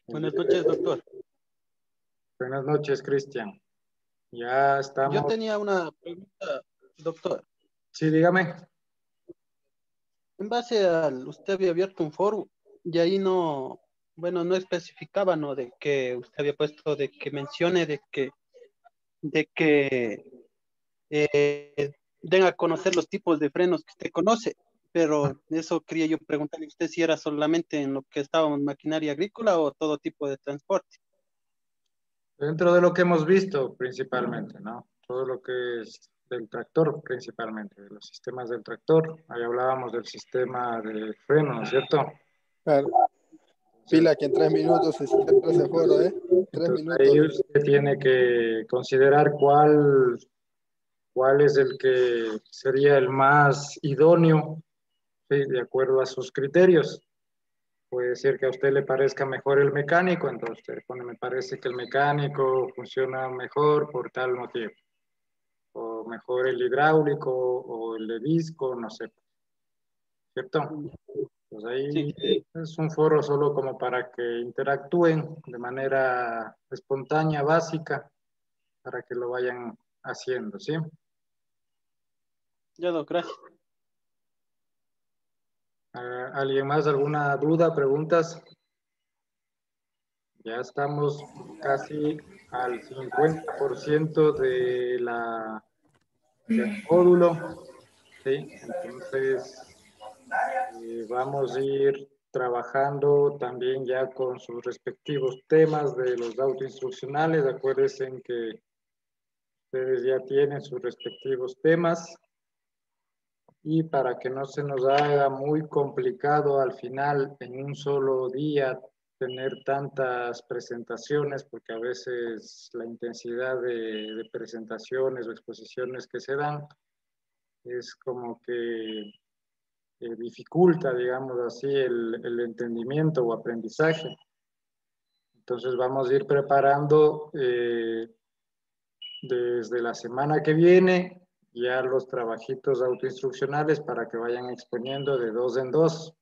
Buenas noches, doctor. Buenas noches, Cristian. Ya Yo estamos. tenía una pregunta, doctor. Sí, dígame. En base al, usted había abierto un foro y ahí no, bueno, no especificaba, ¿no? De que usted había puesto, de que mencione, de que den a conocer los tipos de frenos que usted conoce. Pero eso quería yo preguntarle a usted si era solamente en lo que estábamos maquinaria agrícola o todo tipo de transporte. Dentro de lo que hemos visto principalmente, ¿no? Todo lo que es del tractor principalmente, de los sistemas del tractor. Ahí hablábamos del sistema de freno, ¿no es cierto? Claro. Entonces, Pila que en 3 minutos se cierra ese foro, ¿eh? Tres entonces ahí minutos. usted tiene que considerar cuál es el que sería el más idóneo, ¿sí? De acuerdo a sus criterios. Puede ser que a usted le parezca mejor el mecánico, entonces usted pone, me parece que el mecánico funciona mejor por tal motivo, o mejor el hidráulico o el de disco, no sé, ¿cierto? Pues ahí Sí, es un foro solo como para que interactúen de manera espontánea, básica, para que lo vayan haciendo, ¿sí? ya, doctor, gracias. ¿Alguien más? ¿Alguna duda, preguntas? Ya estamos casi al 50% del módulo, ¿sí? Entonces, vamos a ir trabajando también ya con sus respectivos temas de los autoinstruccionales. Acuérdense en que ustedes ya tienen sus respectivos temas y para que no se nos haga muy complicado al final en un solo día tener tantas presentaciones, porque a veces la intensidad de presentaciones o exposiciones que se dan es como que dificulta, digamos así, el entendimiento o aprendizaje. Entonces vamos a ir preparando desde la semana que viene ya los trabajitos autoinstruccionales para que vayan exponiendo de dos en dos.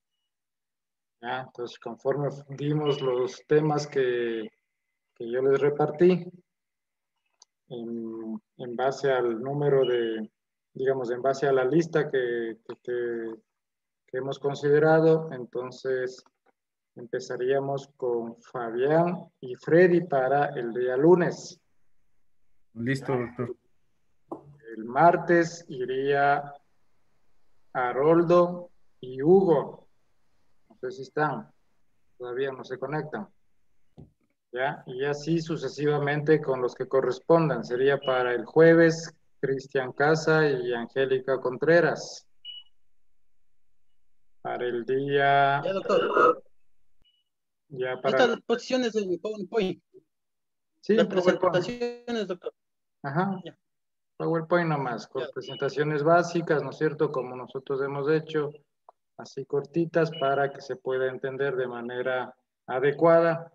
¿Ya? Entonces, conforme dimos los temas que yo les repartí, en base al número de, digamos, en base a la lista que hemos considerado, entonces empezaríamos con Fabián y Freddy para el día lunes. Listo, doctor. El martes iría Haroldo y Hugo. No sé si están, todavía no se conectan. ¿Ya? Y así sucesivamente con los que correspondan. Sería para el jueves Cristian Casa y Angélica Contreras. Para el día, Ya, doctor. ya Ahí para, están las posiciones de mi PowerPoint. sí, Las PowerPoint. presentaciones, doctor. Ajá, Ya, PowerPoint nomás, ya. con presentaciones básicas, ¿no es cierto? Como nosotros hemos hecho, así cortitas para que se pueda entender de manera adecuada.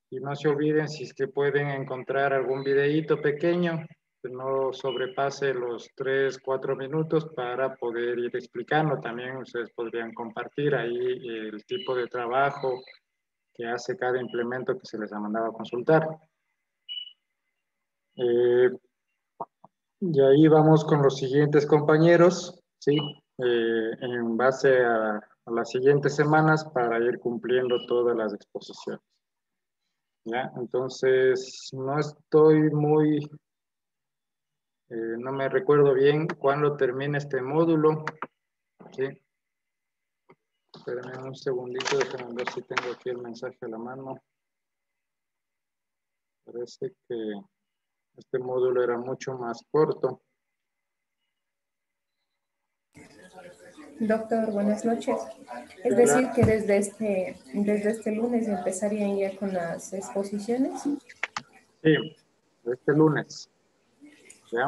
Y no se olviden si es que pueden encontrar algún videíto pequeño que no sobrepase los 3, 4 minutos para poder ir explicando. También ustedes podrían compartir ahí el tipo de trabajo que hace cada implemento que se les ha mandado a consultar. Eh, y ahí vamos con los siguientes compañeros, ¿sí? En base a las siguientes semanas para ir cumpliendo todas las exposiciones. ¿Ya? Entonces, no estoy muy, no me recuerdo bien cuándo termina este módulo, ¿sí? Espérenme un segundito, déjenme ver si tengo aquí el mensaje a la mano. Parece que este módulo era mucho más corto. Doctor, buenas noches. Es decir, que desde este lunes empezarían ya con las exposiciones. Sí, este lunes, ¿ya?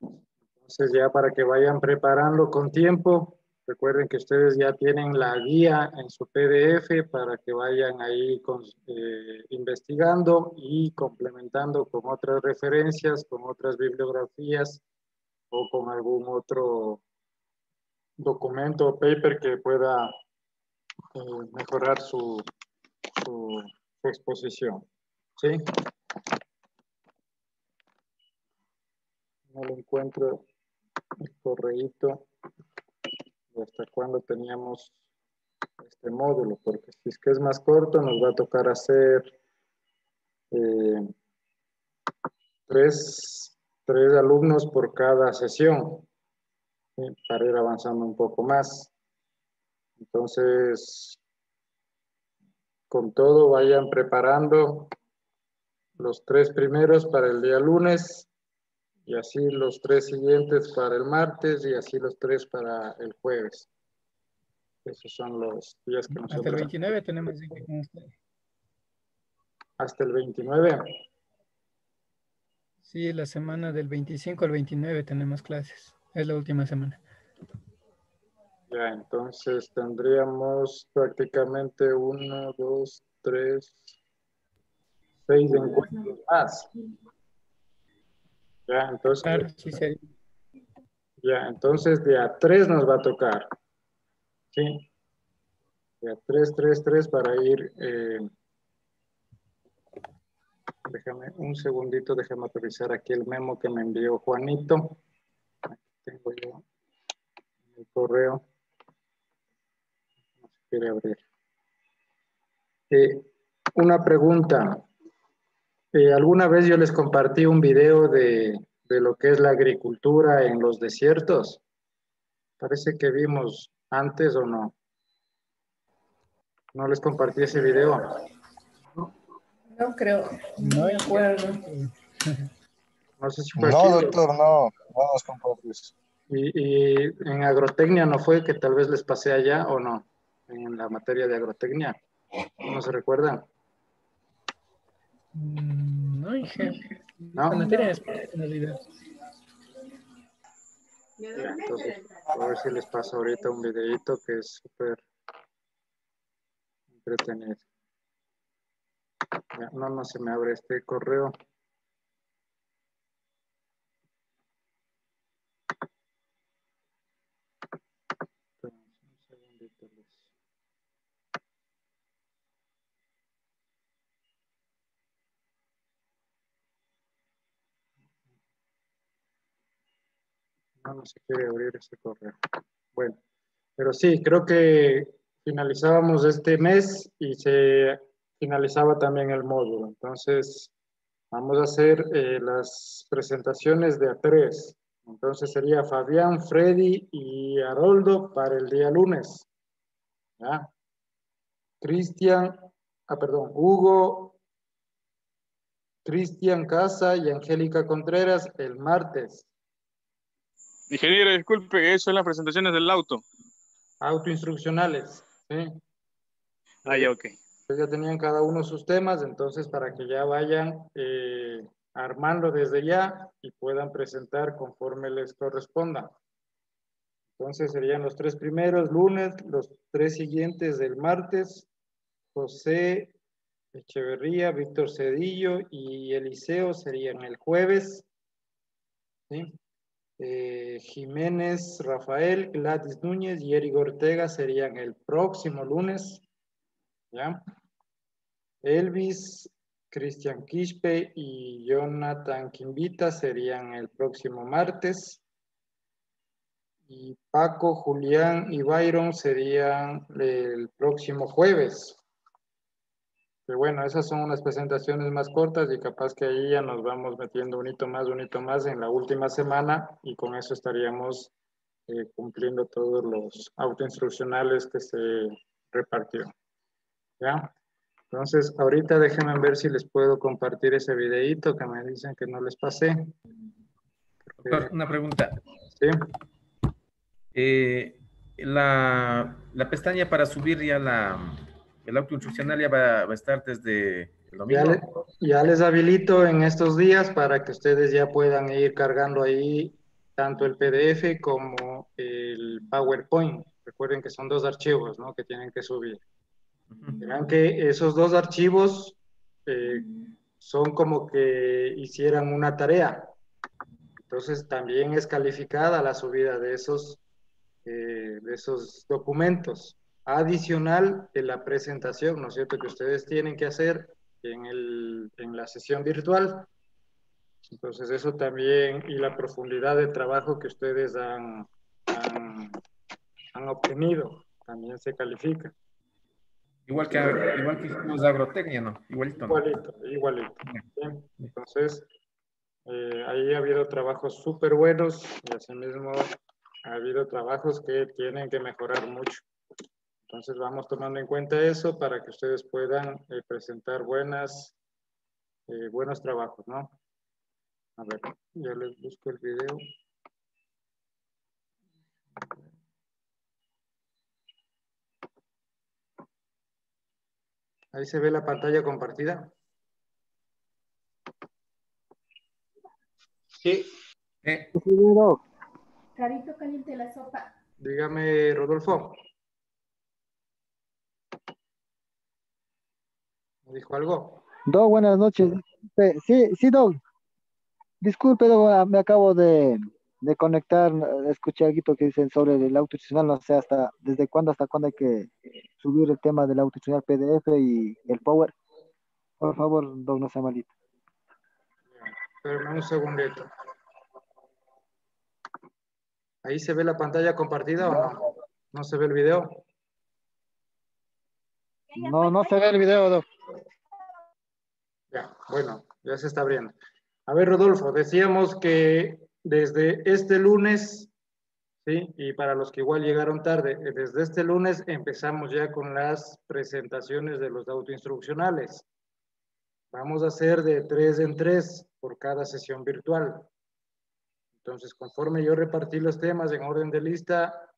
Entonces ya para que vayan preparando con tiempo, recuerden que ustedes ya tienen la guía en su PDF para que vayan ahí investigando y complementando con otras referencias, con otras bibliografías o con algún otro documento o paper que pueda mejorar su exposición. ¿Sí? No lo encuentro el correíto de hasta cuándo teníamos este módulo, porque si es que es más corto nos va a tocar hacer tres alumnos por cada sesión, ¿sí? Para ir avanzando un poco más. Entonces, con todo vayan preparando los 3 primeros para el día lunes, y así los 3 siguientes para el martes, y así los 3 para el jueves. Esos son los días que nosotros... Hasta el 29 tenemos con usted. Hasta el 29. Sí, la semana del 25 al 29 tenemos clases. Es la última semana. Ya, entonces tendríamos prácticamente 1, 2, 3, 6 encuentros más. Ya, entonces, Claro, sí, sería. ya, entonces de a 3 nos va a tocar. ¿Sí? De a 3 para ir... déjame un segundito, déjame revisar aquí el memo que me envió Juanito. Aquí tengo yo el correo. No se quiere abrir. Una pregunta. Alguna vez yo les compartí un video de lo que es la agricultura en los desiertos. Parece que vimos antes o no. No les compartí ese video. No creo, no No, me acuerdo. No sé si fue No, aquí. doctor, no nos compartes. Y en agrotecnia no fue, que tal vez les pasé allá o no, en la materia de agrotecnia. ¿No se recuerdan? No, hija. ¿No? Esta materia es en realidad. Ya, entonces, a ver si les paso ahorita un videito que es súper entretenido. Ya, no se me abre este correo. Un segundito, no se quiere abrir ese correo. Bueno, pero sí, creo que finalizábamos este mes y se finalizaba también el módulo. Entonces, vamos a hacer las presentaciones de A3. Entonces sería Fabián, Freddy y Haroldo para el día lunes. ¿Ya? Cristian, perdón, Hugo, Cristian Casa y Angélica Contreras el martes. Ingeniero, disculpe, eso es las presentaciones del auto. Autoinstruccionales, ¿sí? Ya, ok. Pues ya tenían cada uno sus temas, entonces para que ya vayan armando desde ya y puedan presentar conforme les corresponda. Entonces serían los 3 primeros lunes, los 3 siguientes del martes, José Echeverría, Víctor Cedillo y Eliseo serían el jueves, ¿sí? Jiménez, Rafael, Gladys Núñez y Eric Ortega serían el próximo lunes, ¿ya? Elvis, Cristian Quispe y Jonathan Quimbita serían el próximo martes. Y Paco, Julián y Byron serían el próximo jueves. Pero bueno, esas son unas presentaciones más cortas y capaz que ahí ya nos vamos metiendo un hito más en la última semana y con eso estaríamos cumpliendo todos los autoinstruccionales que se repartieron. ¿Ya? Entonces, ahorita déjenme ver si les puedo compartir ese videíto que me dicen que no les pasé. Doctor, una pregunta. Sí. La pestaña para subir ya el auto instruccional ya va a estar desde el domingo. Ya les habilito en estos días para que ustedes ya puedan ir cargando ahí tanto el PDF como el PowerPoint. Recuerden que son 2 archivos, ¿no?, que tienen que subir. Verán que esos 2 archivos son como que hicieran una tarea. Entonces también es calificada la subida de esos documentos. adicional de la presentación, ¿no es cierto?, que ustedes tienen que hacer en la sesión virtual. Entonces eso también, y la profundidad de trabajo que ustedes han obtenido, también se califica. Igual que hicimos agrotecnia, ¿no? Igualito, ¿no? Igualito. Bien. Entonces, ahí ha habido trabajos súper buenos y asimismo ha habido trabajos que tienen que mejorar mucho. Entonces vamos tomando en cuenta eso para que ustedes puedan presentar buenos trabajos, ¿no? A ver, yo les busco el video. Ahí se ve la pantalla compartida. Sí. Carito caliente la sopa. Dígame, Rodolfo. ¿Me dijo algo? Doc, buenas noches. Sí, Doc. Disculpe, Doc, me acabo de conectar. Escuché algo que dicen sobre el auto institucional. No sé desde cuándo hasta cuándo hay que subir el tema del auto institucional PDF y el Power. Por favor, Doc, no sea malito. Espérame un segundito. ¿Ahí se ve la pantalla compartida o no? ¿No se ve el video? No se ve el video, Doc. Ya, bueno, ya se está abriendo. A ver, Rodolfo, decíamos que desde este lunes, ¿sí? Y para los que igual llegaron tarde, desde este lunes empezamos ya con las presentaciones de los autoinstruccionales. Vamos a hacer de 3 en 3 por cada sesión virtual. Entonces, conforme yo repartí los temas en orden de lista,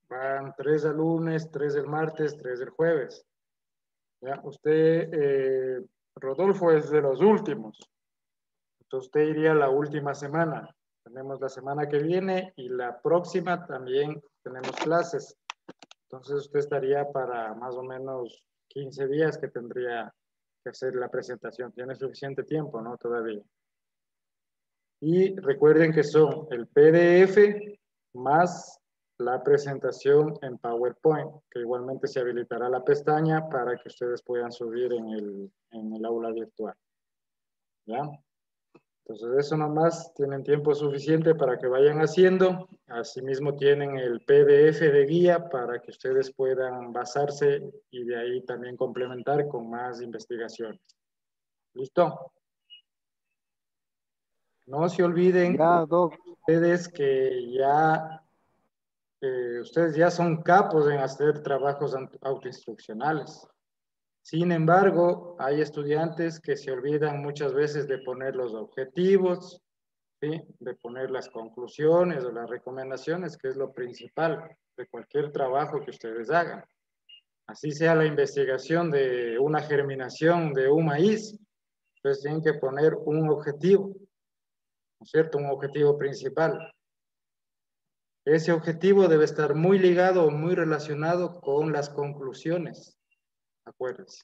van 3 el lunes, 3 el martes, 3 el jueves. ¿Ya? Usted, Rodolfo, es de los últimos. Entonces, usted iría la última semana. Tenemos la semana que viene y la próxima también tenemos clases. Entonces, usted estaría para más o menos 15 días que tendría que hacer la presentación. Tiene suficiente tiempo, ¿no? Todavía. Y recuerden que son el PDF más la presentación en PowerPoint, que igualmente se habilitará la pestaña para que ustedes puedan subir en el aula virtual. ¿Ya? Entonces eso nomás, tienen tiempo suficiente para que vayan haciendo. Asimismo tienen el PDF de guía para que ustedes puedan basarse y de ahí también complementar con más investigaciones. ¿Listo? No se olviden ustedes que ustedes ya son capos en hacer trabajos autoinstruccionales. Sin embargo, hay estudiantes que se olvidan muchas veces de poner los objetivos, ¿sí? De poner las conclusiones o las recomendaciones, que es lo principal de cualquier trabajo que ustedes hagan. Así sea la investigación de una germinación de un maíz, ustedes tienen que poner un objetivo, ¿no es cierto? Un objetivo principal. Ese objetivo debe estar muy ligado o muy relacionado con las conclusiones. Acuérdense.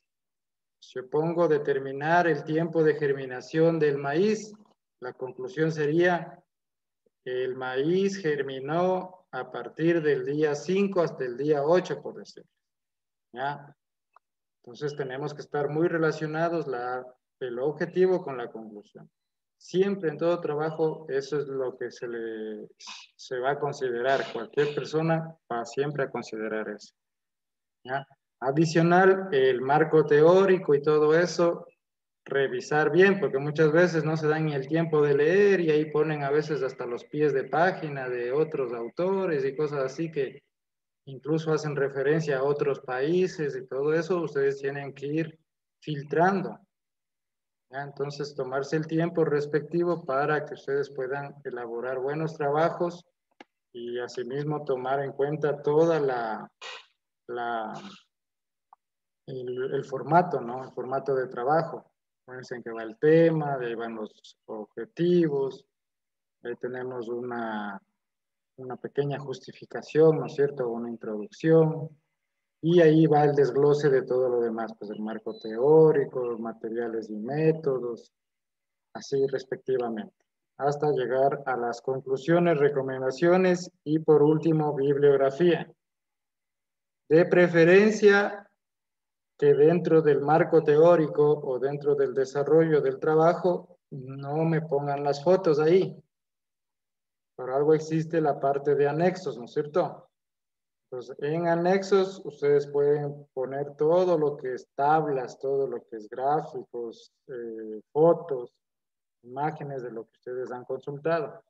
Si yo pongo determinar el tiempo de germinación del maíz, la conclusión sería que el maíz germinó a partir del día 5 hasta el día 8, por decirlo. ¿Ya? Entonces tenemos que estar muy relacionados el objetivo con la conclusión. Siempre en todo trabajo eso es lo que se va a considerar. Cualquier persona va siempre a considerar eso. ¿Ya? Adicional, el marco teórico y todo eso, revisar bien, porque muchas veces no se dan ni el tiempo de leer y ahí ponen a veces hasta los pies de página de otros autores y cosas así que incluso hacen referencia a otros países y todo eso, ustedes tienen que ir filtrando. ¿Ya? Entonces, tomarse el tiempo respectivo para que ustedes puedan elaborar buenos trabajos y asimismo tomar en cuenta toda el formato, ¿no? El formato de trabajo. Fíjense en que va el tema, de ahí van los objetivos, ahí tenemos una pequeña justificación, ¿no es cierto? Una introducción, y ahí va el desglose de todo lo demás, pues el marco teórico, los materiales y métodos, así respectivamente, hasta llegar a las conclusiones, recomendaciones y por último, bibliografía. De preferencia que dentro del marco teórico o dentro del desarrollo del trabajo no me pongan las fotos ahí. Por algo existe la parte de anexos, ¿no es cierto? Entonces, en anexos ustedes pueden poner todo lo que es tablas, todo lo que es gráficos, fotos, imágenes de lo que ustedes han consultado.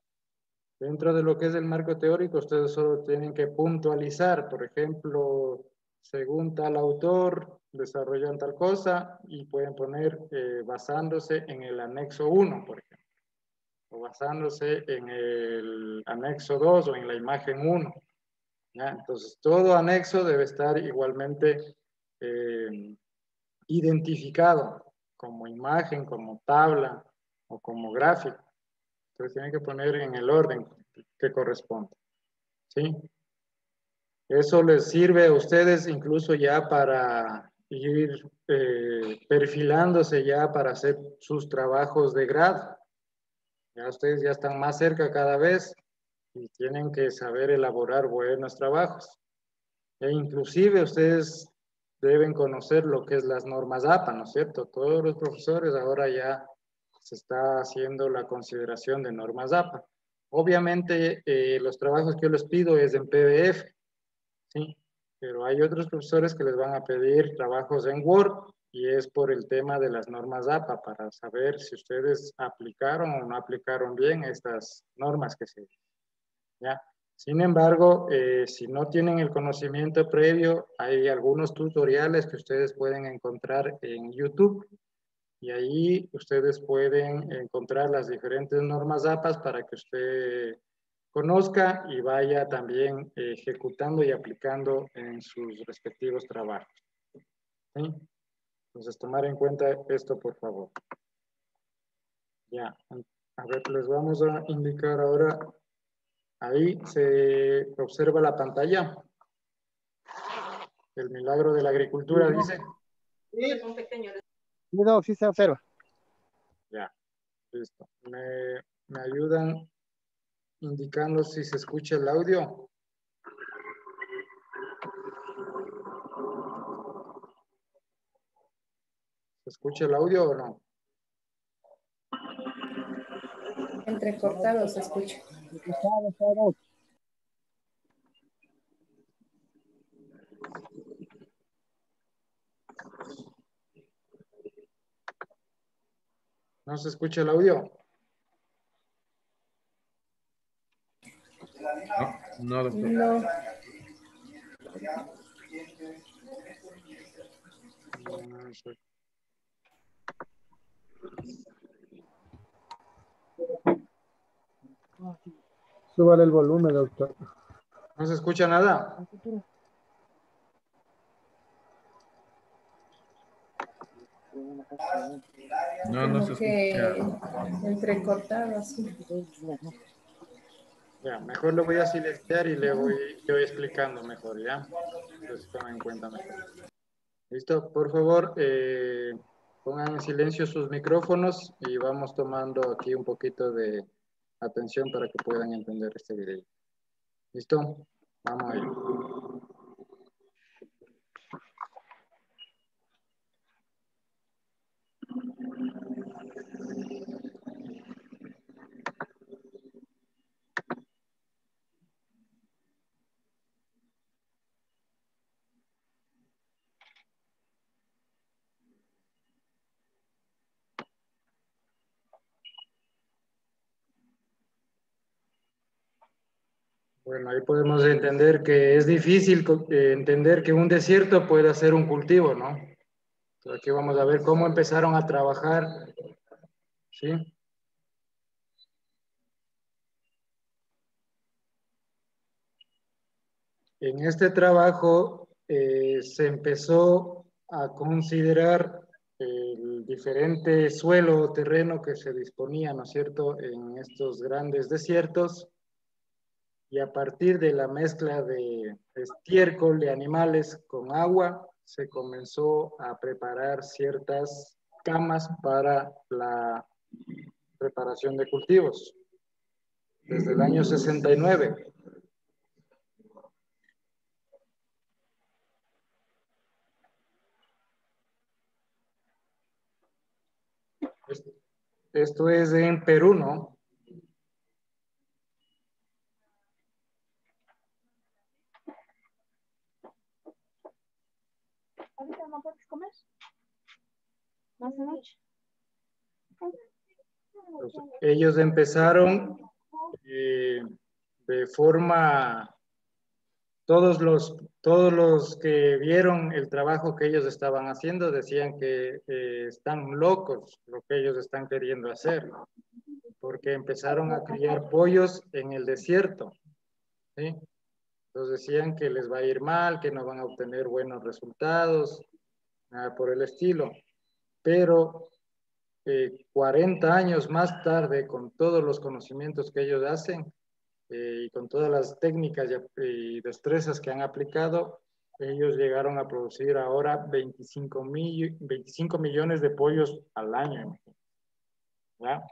Dentro de lo que es el marco teórico, ustedes solo tienen que puntualizar, por ejemplo, según tal autor, desarrollan tal cosa y pueden poner basándose en el anexo 1, por ejemplo, o basándose en el anexo 2 o en la imagen 1. ¿Ya? Entonces, todo anexo debe estar igualmente identificado como imagen, como tabla o como gráfico. Entonces, tienen que poner en el orden que corresponde. ¿Sí? Eso les sirve a ustedes incluso ya para ir perfilándose ya para hacer sus trabajos de grado. Ya ustedes ya están más cerca cada vez y tienen que saber elaborar buenos trabajos. E inclusive ustedes deben conocer lo que es las normas APA, ¿no es cierto? Todos los profesores ahora ya se está haciendo la consideración de normas APA. Obviamente los trabajos que yo les pido es en PDF, ¿sí? Pero hay otros profesores que les van a pedir trabajos en Word y es por el tema de las normas APA para saber si ustedes aplicaron o no aplicaron bien estas normas que se... ¿Ya? Sin embargo, si no tienen el conocimiento previo, hay algunos tutoriales que ustedes pueden encontrar en YouTube y ahí ustedes pueden encontrar las diferentes normas APA para que usted conozca y vaya también ejecutando y aplicando en sus respectivos trabajos. ¿Sí? Entonces, tomar en cuenta esto, por favor. Ya, a ver, les vamos a indicar ahora. Ahí se observa la pantalla. El milagro de la agricultura, dice. Sí, no, sí se observa. Ya, listo. ¿Me ayudan indicando si se escucha el audio? ¿Se escucha el audio o no? Entrecortado se escucha. ¿No se escucha el audio? No, doctor. No. No sé. Súbale el volumen, doctor. ¿No se escucha nada? No, no se escucha. Entrecortado así. Ya, mejor lo voy a silenciar y le voy yo explicando mejor, ¿ya? Entonces tomen en cuenta mejor. ¿Listo? Por favor, pongan en silencio sus micrófonos y vamos tomando aquí un poquito de atención para que puedan entender este video. ¿Listo? Vamos allá. Bueno, ahí podemos entender que es difícil entender que un desierto pueda ser un cultivo, ¿no? Entonces aquí vamos a ver cómo empezaron a trabajar, ¿sí? En este trabajo se empezó a considerar el diferente suelo o terreno que se disponía, ¿no es cierto?, en estos grandes desiertos. Y a partir de la mezcla de estiércol de animales con agua, se comenzó a preparar ciertas camas para la preparación de cultivos. Desde el año 69. esto es en Perú, ¿no? ¿Ahorita no puedes comer? ¿Más de noche? Entonces, ellos empezaron de forma, todos los que vieron el trabajo que ellos estaban haciendo decían que están locos lo que ellos están queriendo hacer, porque empezaron a criar pollos en el desierto, ¿sí? Entonces decían que les va a ir mal, que no van a obtener buenos resultados, nada por el estilo. Pero 40 años más tarde, con todos los conocimientos que ellos hacen y con todas las técnicas y destrezas que han aplicado, ellos llegaron a producir ahora 25 millones de pollos al año. ¿Ya?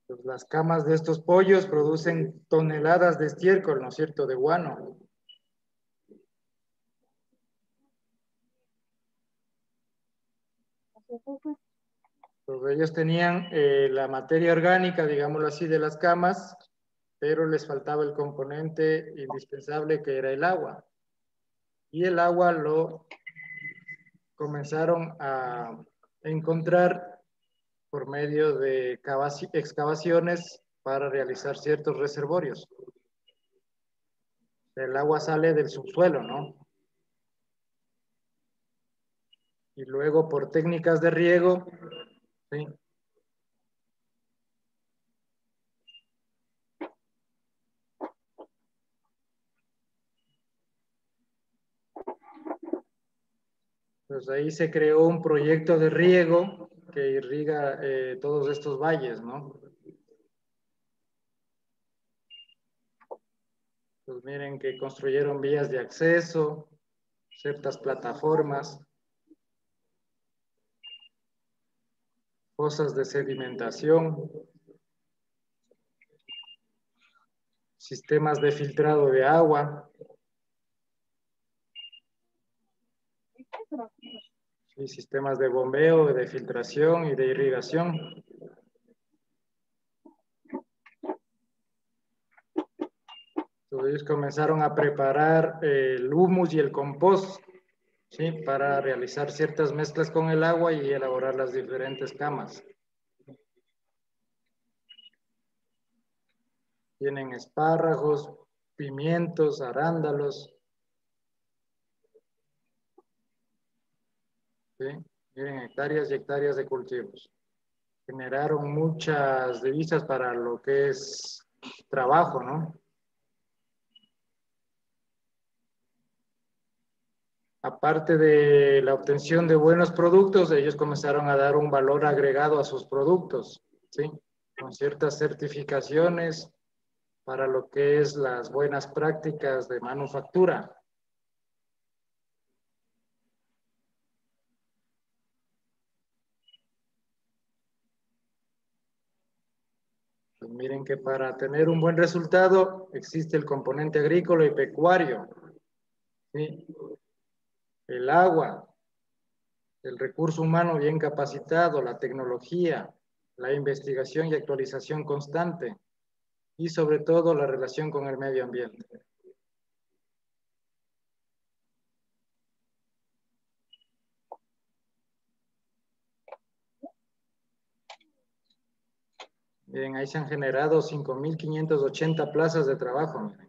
Pues las camas de estos pollos producen toneladas de estiércol, ¿no es cierto?, de guano. Pues ellos tenían la materia orgánica, digámoslo así, de las camas, pero les faltaba el componente indispensable que era el agua. Y el agua lo comenzaron a encontrar por medio de excavaciones para realizar ciertos reservorios. El agua sale del subsuelo, ¿no? Y luego por técnicas de riego, ¿sí? Pues ahí se creó un proyecto de riego que irriga todos estos valles, ¿no? Pues miren que construyeron vías de acceso, ciertas plataformas, fosas de sedimentación, sistemas de filtrado de agua, y sistemas de bombeo, de filtración y de irrigación. Entonces ellos comenzaron a preparar el humus y el compost, ¿sí?, para realizar ciertas mezclas con el agua y elaborar las diferentes camas. Tienen espárragos, pimientos, arándalos. ¿Sí? Miren, hectáreas y hectáreas de cultivos. Generaron muchas divisas para lo que es trabajo, ¿no? Aparte de la obtención de buenos productos, ellos comenzaron a dar un valor agregado a sus productos, ¿sí? Con ciertas certificaciones para lo que es las buenas prácticas de manufactura. Pues miren que para tener un buen resultado existe el componente agrícola y pecuario, ¿sí? El agua, el recurso humano bien capacitado, la tecnología, la investigación y actualización constante y sobre todo la relación con el medio ambiente. Miren, ahí se han generado 5.580 plazas de trabajo. Miren.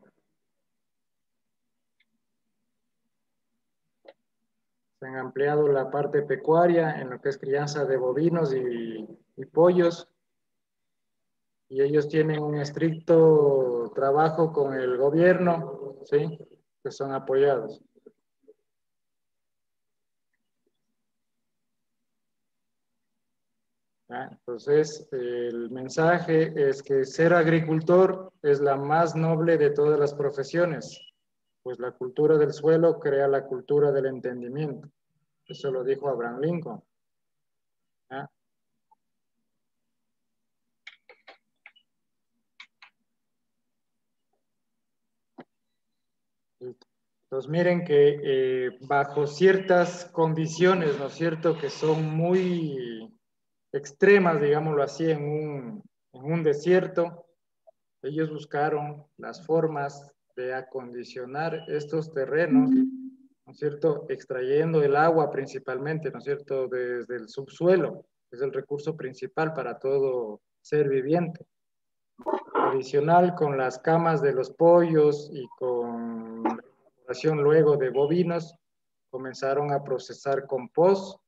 Se han ampliado la parte pecuaria en lo que es crianza de bovinos y pollos. Y ellos tienen un estricto trabajo con el gobierno, ¿sí?, que son apoyados. Entonces, el mensaje es que ser agricultor es la más noble de todas las profesiones, pues la cultura del suelo crea la cultura del entendimiento. Eso lo dijo Abraham Lincoln. ¿Ah? Entonces miren que bajo ciertas condiciones, ¿no es cierto?, que son muy extremas, digámoslo así, en un desierto, ellos buscaron las formas de acondicionar estos terrenos, ¿no es cierto?, extrayendo el agua principalmente, ¿no es cierto?, desde el subsuelo, que es el recurso principal para todo ser viviente. Adicional, con las camas de los pollos y con la elaboración luego de bovinos, comenzaron a procesar compost,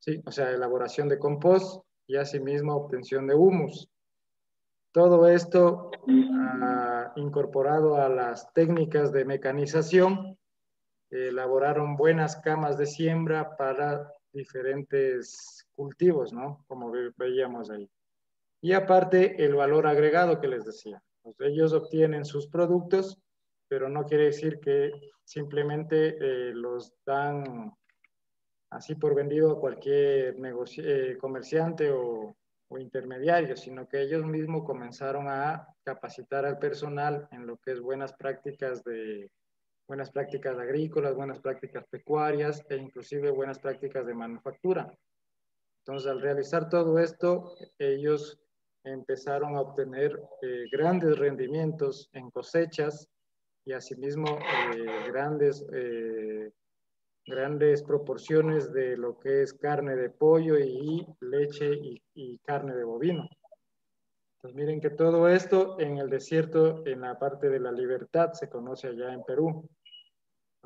¿sí? O sea, elaboración de compost y asimismo obtención de humus. Todo esto incorporado a las técnicas de mecanización, elaboraron buenas camas de siembra para diferentes cultivos, ¿no? Como veíamos ahí. Y aparte, el valor agregado que les decía. Pues ellos obtienen sus productos, pero no quiere decir que simplemente los dan así por vendido a cualquier comerciante o intermediario, sino que ellos mismos comenzaron a capacitar al personal en lo que es buenas prácticas agrícolas, buenas prácticas pecuarias e inclusive buenas prácticas de manufactura. Entonces, al realizar todo esto, ellos empezaron a obtener grandes rendimientos en cosechas y asimismo grandes proporciones de lo que es carne de pollo y leche y carne de bovino. Entonces miren que todo esto en el desierto, en la parte de la Libertad, se conoce allá en Perú.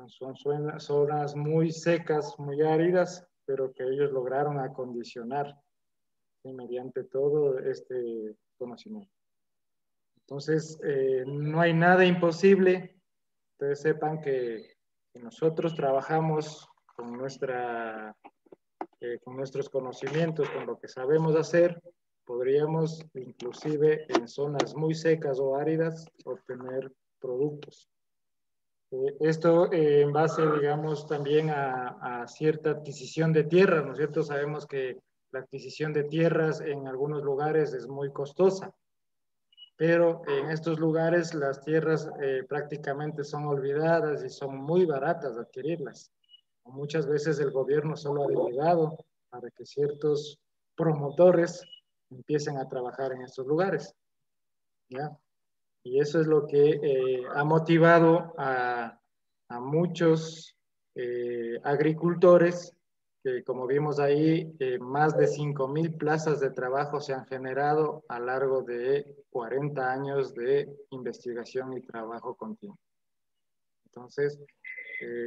Son zonas muy secas, muy áridas, pero que ellos lograron acondicionar mediante todo este conocimiento. Entonces, no hay nada imposible. Ustedes sepan que nosotros trabajamos con nuestros conocimientos, con lo que sabemos hacer, podríamos inclusive en zonas muy secas o áridas obtener productos. Esto en base, digamos, también a cierta adquisición de tierras, ¿no es cierto? Sabemos que la adquisición de tierras en algunos lugares es muy costosa, pero en estos lugares las tierras prácticamente son olvidadas y son muy baratas de adquirirlas. Muchas veces el gobierno solo ha delegado para que ciertos promotores empiecen a trabajar en estos lugares, ¿ya? Y eso es lo que ha motivado a muchos agricultores, que como vimos ahí, más de 5,000 plazas de trabajo se han generado a lo largo de 40 años de investigación y trabajo continuo. Entonces,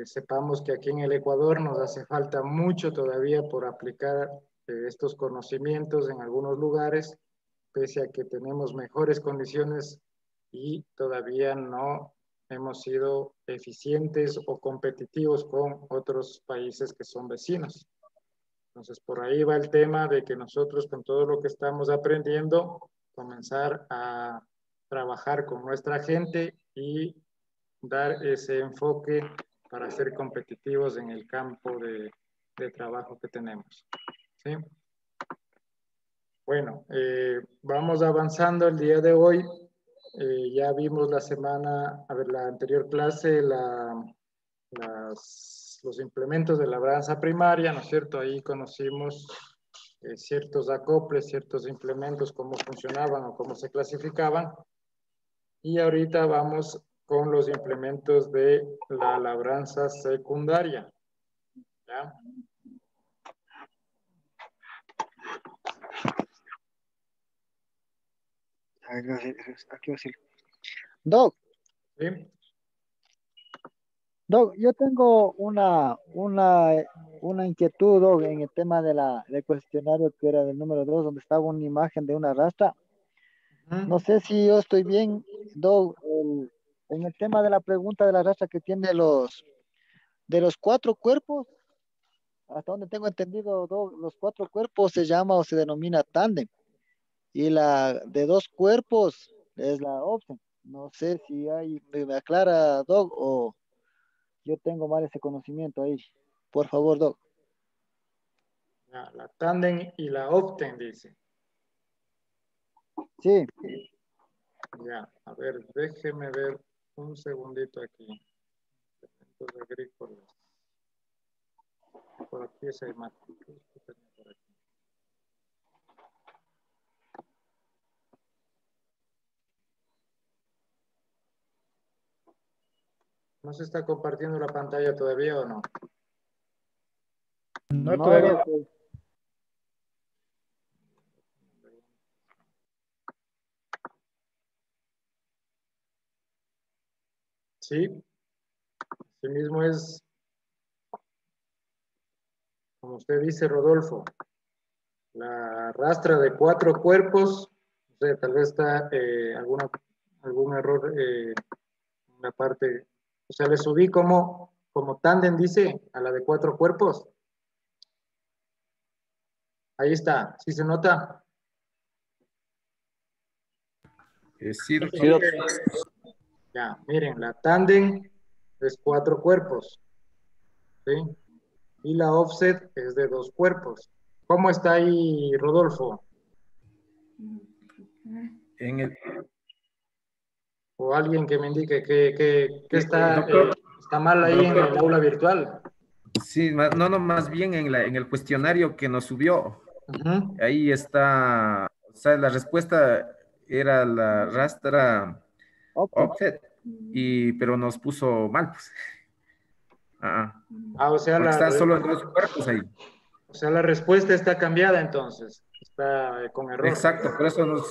sepamos que aquí en el Ecuador nos hace falta mucho todavía por aplicar estos conocimientos en algunos lugares, pese a que tenemos mejores condiciones y todavía no hemos sido eficientes o competitivos con otros países que son vecinos. Entonces, por ahí va el tema de que nosotros, con todo lo que estamos aprendiendo, comenzar a trabajar con nuestra gente y dar ese enfoque para ser competitivos en el campo de trabajo que tenemos. ¿Sí? Bueno, vamos avanzando el día de hoy. Ya vimos la anterior clase, los implementos de labranza primaria, ¿no es cierto? Ahí conocimos ciertos acoples, ciertos implementos, cómo funcionaban o cómo se clasificaban. Y ahorita vamos con los implementos de la labranza secundaria. ¿Ya? Aquí va a ser. Doc. ¿Sí? Doc, yo tengo una inquietud, Doc, en el tema del cuestionario que era del número 2, donde estaba una imagen de una rastra. No sé si yo estoy bien, Doc, en el tema de la pregunta de la rastra que tiene de los 4 cuerpos, hasta donde tengo entendido, Doc, los 4 cuerpos se llama o se denomina tándem, y la de 2 cuerpos es la option. No sé si me aclara, Doc, o yo tengo mal ese conocimiento ahí. Por favor, Doc. La tándem y la opten, dice. Sí. Ya, a ver, déjeme ver un segundito aquí. productos agrícolas. Por aquí es el mapa. Por aquí. ¿No se está compartiendo la pantalla todavía o no? No, No, todavía. Doc. Sí, así mismo es, como usted dice, Rodolfo, la rastra de 4 cuerpos, no sé, tal vez está algún error en la parte, o sea, le subí como tándem, dice, a la de 4 cuerpos. Ahí está, ¿sí se nota? Sí, doctor. Sí, doctor. Ya, miren, la tándem es 4 cuerpos, ¿sí? Y la offset es de 2 cuerpos. ¿Cómo está ahí, Rodolfo? En el, O alguien que me indique que está, doctor, está mal ahí en el doctor. aula virtual. Sí, no, más bien en el cuestionario que nos subió. Ujú. Ahí está, o sea, la respuesta era la rastra offset, pero nos puso mal, pues. Ah, O sea, porque están solo en 2 cuerpos ahí. la respuesta está cambiada entonces. Está con error. Exacto, por eso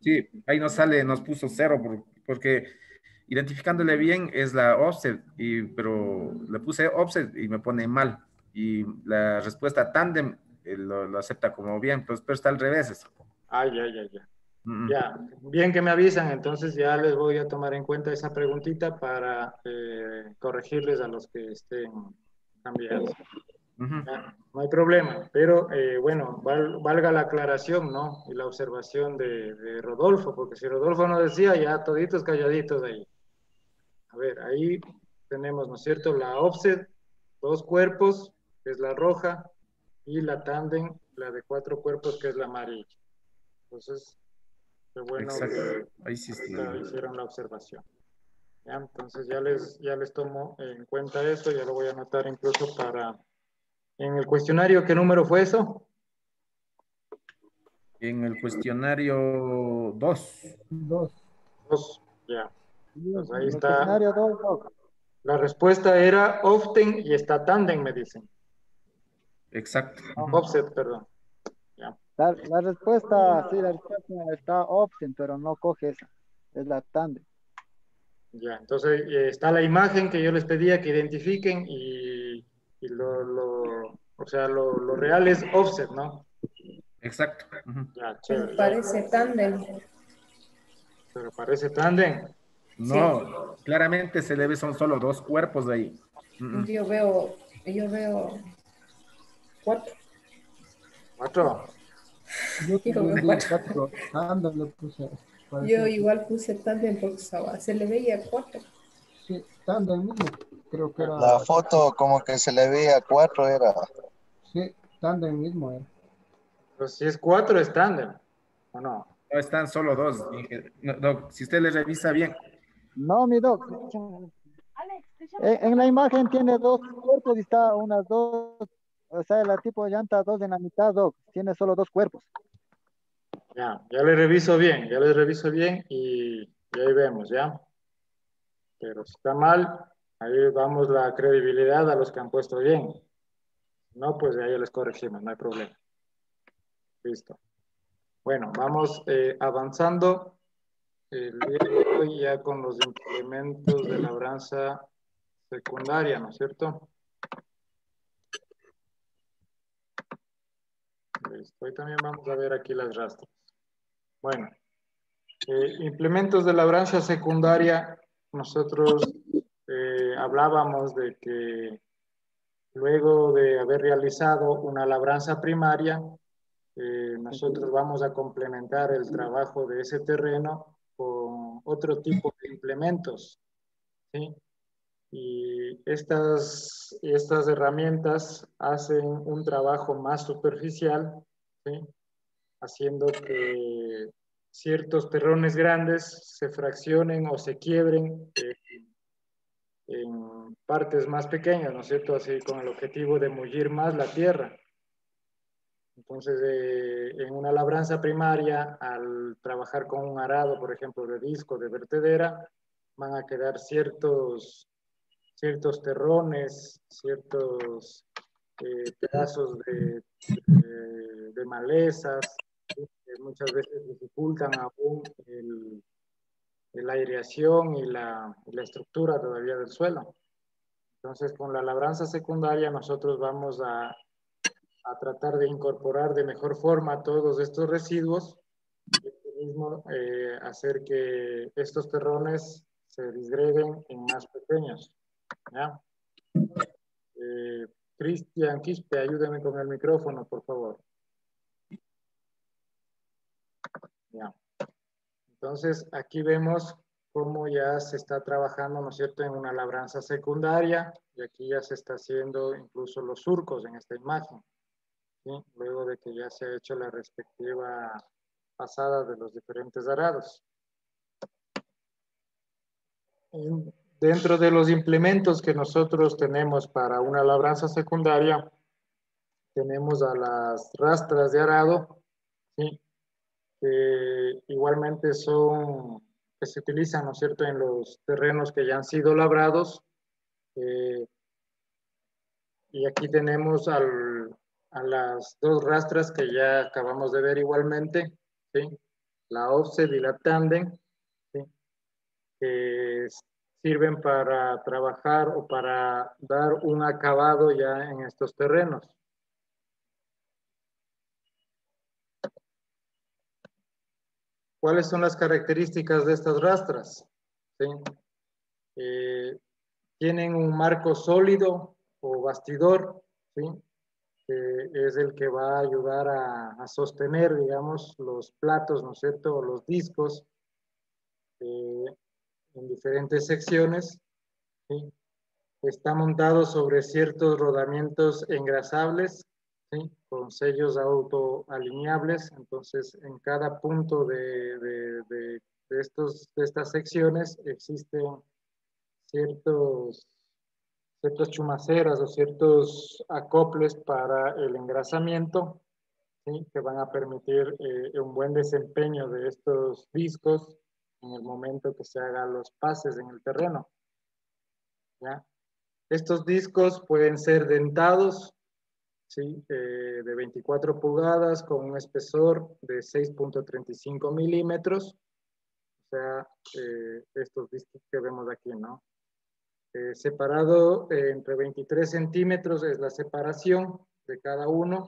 sí, ahí nos sale, nos puso 0, porque identificándole bien es la offset, pero le puse offset y me pone mal. Y la respuesta tandem lo acepta como bien, pues, pero está al revés eso. Ya. Mm. Ya, bien que me avisan, entonces ya les voy a tomar en cuenta esa preguntita para corregirles a los que estén cambiados. Ujú. Ya, no hay problema, pero bueno, valga la aclaración, ¿no? Y la observación de Rodolfo, porque si Rodolfo no decía, ya toditos calladitos ahí. A ver, ahí tenemos, ¿no es cierto? La offset, 2 cuerpos, que es la roja, y la tandem, la de 4 cuerpos, que es la amarilla. Entonces, qué bueno Exacto, que ahí sí está. hicieron la observación. ¿Ya? Entonces ya les tomo en cuenta eso, ya lo voy a anotar incluso para... En el cuestionario, ¿qué número fue eso? En el cuestionario 2. 2. 2, ya. Entonces ahí En el está. cuestionario 2, Doc. La respuesta era often y está tandem, me dicen. Exacto. Ujú. Offset, perdón. Ya. La respuesta, sí, la respuesta está option, pero no coge esa. Es la tandem. Ya, entonces está la imagen que yo les pedía que identifiquen y o sea, lo real es offset, ¿no? Exacto. Ujú. Ya, Pero chévere. parece tándem. Pero parece tandem. Sí, No, claramente se debe, son solo 2 cuerpos de ahí. yo veo 4. 4. Yo Yo también veo vi 4. 4. Anda, le puse. Yo Parecía. igual puse tándem porque se le veía 4. Sí, anda el mismo. Creo que era. La foto como que se le veía 4 era. Sí, anda el mismo era. Pues si es 4 es tandem, ¿o no? No, están solo 2. No, si usted le revisa bien. No, mi Doc. En la imagen tiene 2 cuerpos y está unas 2, o sea, la tipo de llanta 2 en la mitad, Doc. Tiene solo 2 cuerpos. Ya le reviso bien y ahí vemos, ¿ya? Pero si está mal, ahí damos la credibilidad a los que han puesto bien. No, pues de ahí les corregimos, no hay problema. Listo. Bueno, vamos avanzando el día de hoy ya con los implementos de labranza secundaria, ¿no es cierto? Listo. Hoy también vamos a ver aquí las rastras. Bueno, implementos de labranza secundaria, nosotros hablábamos de que luego de haber realizado una labranza primaria, nosotros vamos a complementar el trabajo de ese terreno con otro tipo de implementos, ¿sí? Y estas herramientas hacen un trabajo más superficial, ¿sí? Haciendo que ciertos terrones grandes se fraccionen o se quiebren en partes más pequeñas, ¿no es cierto? Así con el objetivo de mullir más la tierra. Entonces, en una labranza primaria, al trabajar con un arado, por ejemplo, de disco, de vertedera, van a quedar ciertos terrones, ciertos pedazos de malezas, ¿sí? Que muchas veces dificultan aún la aireación y la estructura todavía del suelo. Entonces, con la labranza secundaria nosotros vamos a tratar de incorporar de mejor forma todos estos residuos y mismo hacer que estos terrones se disgreguen en más pequeños. ¿Ya? Cristian Quispe, ayúdame con el micrófono, por favor. Ya. Entonces, aquí vemos cómo ya se está trabajando, ¿no es cierto?, en una labranza secundaria, y aquí ya se está haciendo incluso los surcos en esta imagen, ¿sí? Luego de que ya se ha hecho la respectiva pasada de los diferentes arados. Dentro de los implementos que nosotros tenemos para una labranza secundaria, tenemos a las rastras de arado, ¿sí? Que igualmente que se utilizan, ¿no es cierto?, en los terrenos que ya han sido labrados. Y aquí tenemos a las dos rastras que ya acabamos de ver igualmente, ¿sí? La offset y la tandem, ¿sí? Que sirven para trabajar o para dar un acabado ya en estos terrenos. ¿Cuáles son las características de estas rastras? ¿Sí? Tienen un marco sólido o bastidor, ¿sí? Que es el que va a ayudar a sostener, digamos, los platos, ¿no es cierto?, o los discos en diferentes secciones, ¿sí? Está montado sobre ciertos rodamientos engrasables, ¿sí? Con sellos autoalineables. Entonces, en cada punto de estas secciones existen ciertas chumaceras o ciertos acoples para el engrasamiento, ¿sí? Que van a permitir un buen desempeño de estos discos en el momento que se hagan los pases en el terreno. ¿Ya? Estos discos pueden ser dentados, ¿sí? De 24 pulgadas con un espesor de 6.35 milímetros. O sea, estos discos que vemos aquí, ¿no? Separado entre 23 centímetros es la separación de cada uno,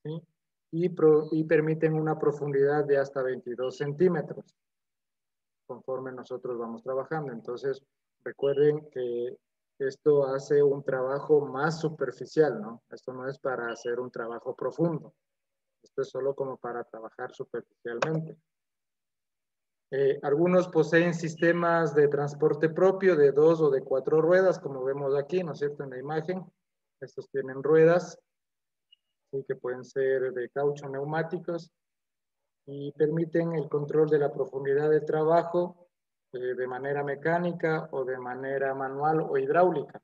¿sí? Y permiten una profundidad de hasta 22 centímetros conforme nosotros vamos trabajando. Entonces, recuerden que esto hace un trabajo más superficial, ¿no? Esto no es para hacer un trabajo profundo. Esto es solo como para trabajar superficialmente. Algunos poseen sistemas de transporte propio de 2 o de 4 ruedas, como vemos aquí, ¿no es cierto?, en la imagen. Estos tienen ruedas, ¿sí? Que pueden ser de caucho, neumáticos, y permiten el control de la profundidad de trabajo de manera mecánica o de manera manual o hidráulica,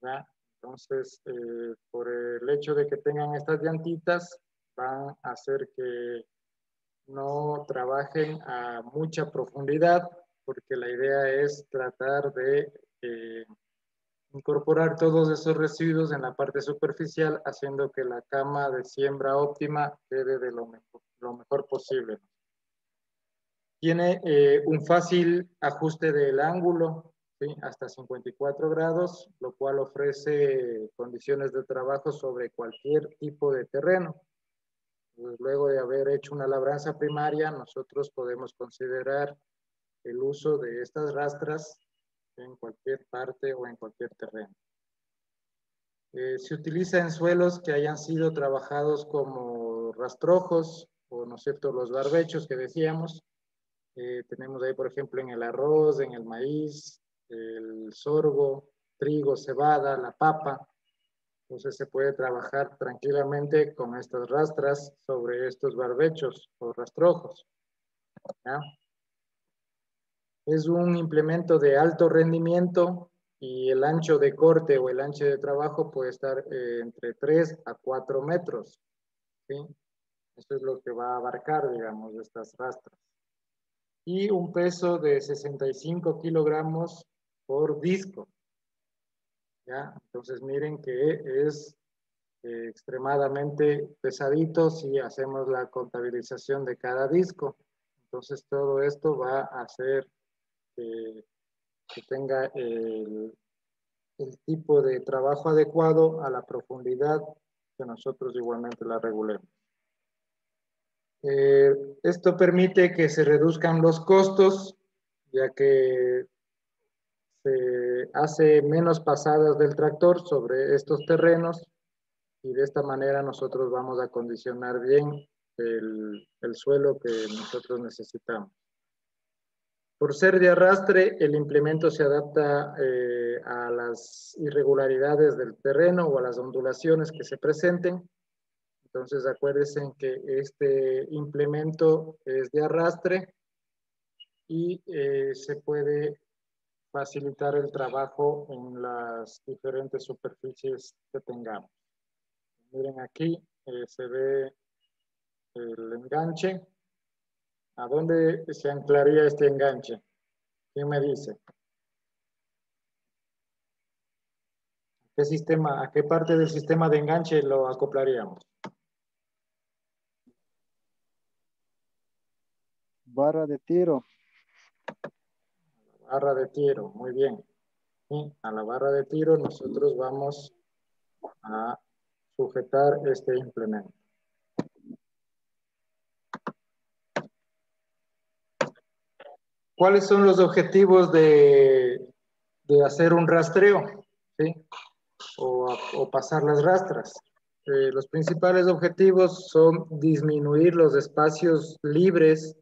¿verdad? Entonces, por el hecho de que tengan estas llantitas, van a hacer que no trabajen a mucha profundidad, porque la idea es tratar de incorporar todos esos residuos en la parte superficial, haciendo que la cama de siembra óptima quede de lo mejor posible. Tiene un fácil ajuste del ángulo, ¿sí? Hasta 54 grados, lo cual ofrece condiciones de trabajo sobre cualquier tipo de terreno. Luego de haber hecho una labranza primaria, nosotros podemos considerar el uso de estas rastras en cualquier parte o en cualquier terreno. Se utiliza en suelos que hayan sido trabajados como rastrojos o, ¿no es cierto?, los barbechos que decíamos. Tenemos ahí, por ejemplo, en el arroz, en el maíz, el sorgo, trigo, cebada, la papa. Entonces se puede trabajar tranquilamente con estas rastras sobre estos barbechos o rastrojos, ¿ya? Es un implemento de alto rendimiento, y el ancho de corte o el ancho de trabajo puede estar entre 3 a 4 metros, ¿sí? Eso es lo que va a abarcar, digamos, estas rastras. Y un peso de 65 kilogramos por disco, ¿ya? Entonces miren que es extremadamente pesadito si hacemos la contabilización de cada disco. Entonces todo esto va a hacer que tenga el tipo de trabajo adecuado a la profundidad que nosotros igualmente la regulemos. Esto permite que se reduzcan los costos, ya que se hace menos pasadas del tractor sobre estos terrenos y de esta manera nosotros vamos a acondicionar bien el suelo que nosotros necesitamos. Por ser de arrastre, el implemento se adapta a las irregularidades del terreno o a las ondulaciones que se presenten. Entonces, acuérdense que este implemento es de arrastre y se puede facilitar el trabajo en las diferentes superficies que tengamos. Miren aquí, se ve el enganche. ¿A dónde se anclaría este enganche? ¿Quién me dice? ¿Qué sistema, a qué parte del sistema de enganche lo acoplaríamos? Barra de tiro. Barra de tiro, muy bien. Y a la barra de tiro nosotros vamos a sujetar este implemento. ¿Cuáles son los objetivos de hacer un rastreo? ¿Sí? O pasar las rastras. Los principales objetivos son disminuir los espacios libres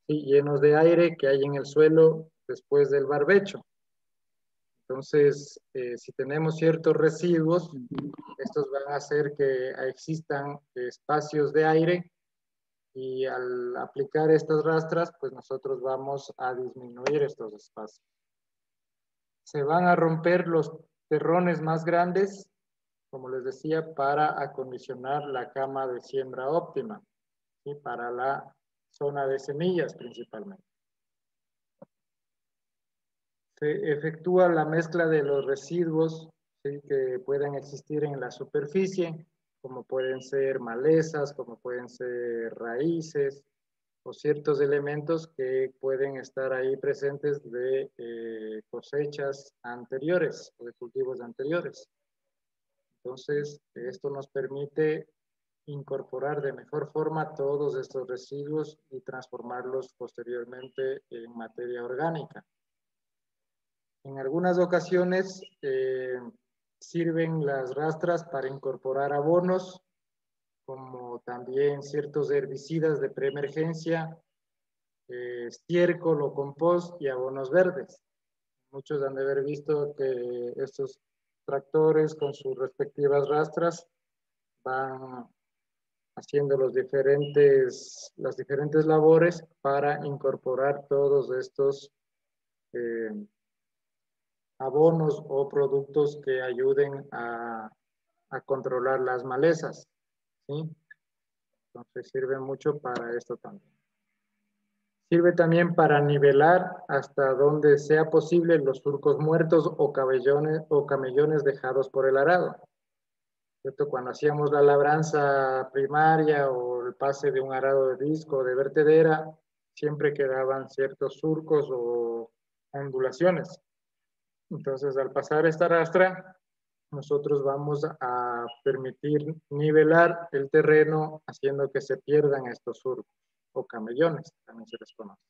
y llenos de aire que hay en el suelo después del barbecho. Entonces, si tenemos ciertos residuos, estos van a hacer que existan espacios de aire y al aplicar estas rastras, pues nosotros vamos a disminuir estos espacios. Se van a romper los terrones más grandes, como les decía, para acondicionar la cama de siembra óptima, ¿sí? Para la zona de semillas principalmente. Se efectúa la mezcla de los residuos, ¿sí? Que puedan existir en la superficie, como pueden ser malezas, como pueden ser raíces, o ciertos elementos que pueden estar ahí presentes de cosechas anteriores o de cultivos anteriores. Entonces, esto nos permite incorporar de mejor forma todos estos residuos y transformarlos posteriormente en materia orgánica. En algunas ocasiones sirven las rastras para incorporar abonos, como también ciertos herbicidas de preemergencia, estiércol o compost y abonos verdes. Muchos han de haber visto que estos tractores con sus respectivas rastras van haciendo las diferentes labores para incorporar todos estos abonos o productos que ayuden a controlar las malezas, ¿sí? Entonces sirve mucho para esto también. Sirve también para nivelar hasta donde sea posible los surcos muertos o camellones dejados por el arado. ¿Cierto? Cuando hacíamos la labranza primaria o el pase de un arado de disco o de vertedera, siempre quedaban ciertos surcos o ondulaciones. Entonces, al pasar esta rastra, nosotros vamos a permitir nivelar el terreno haciendo que se pierdan estos surcos o camellones, también se les conoce.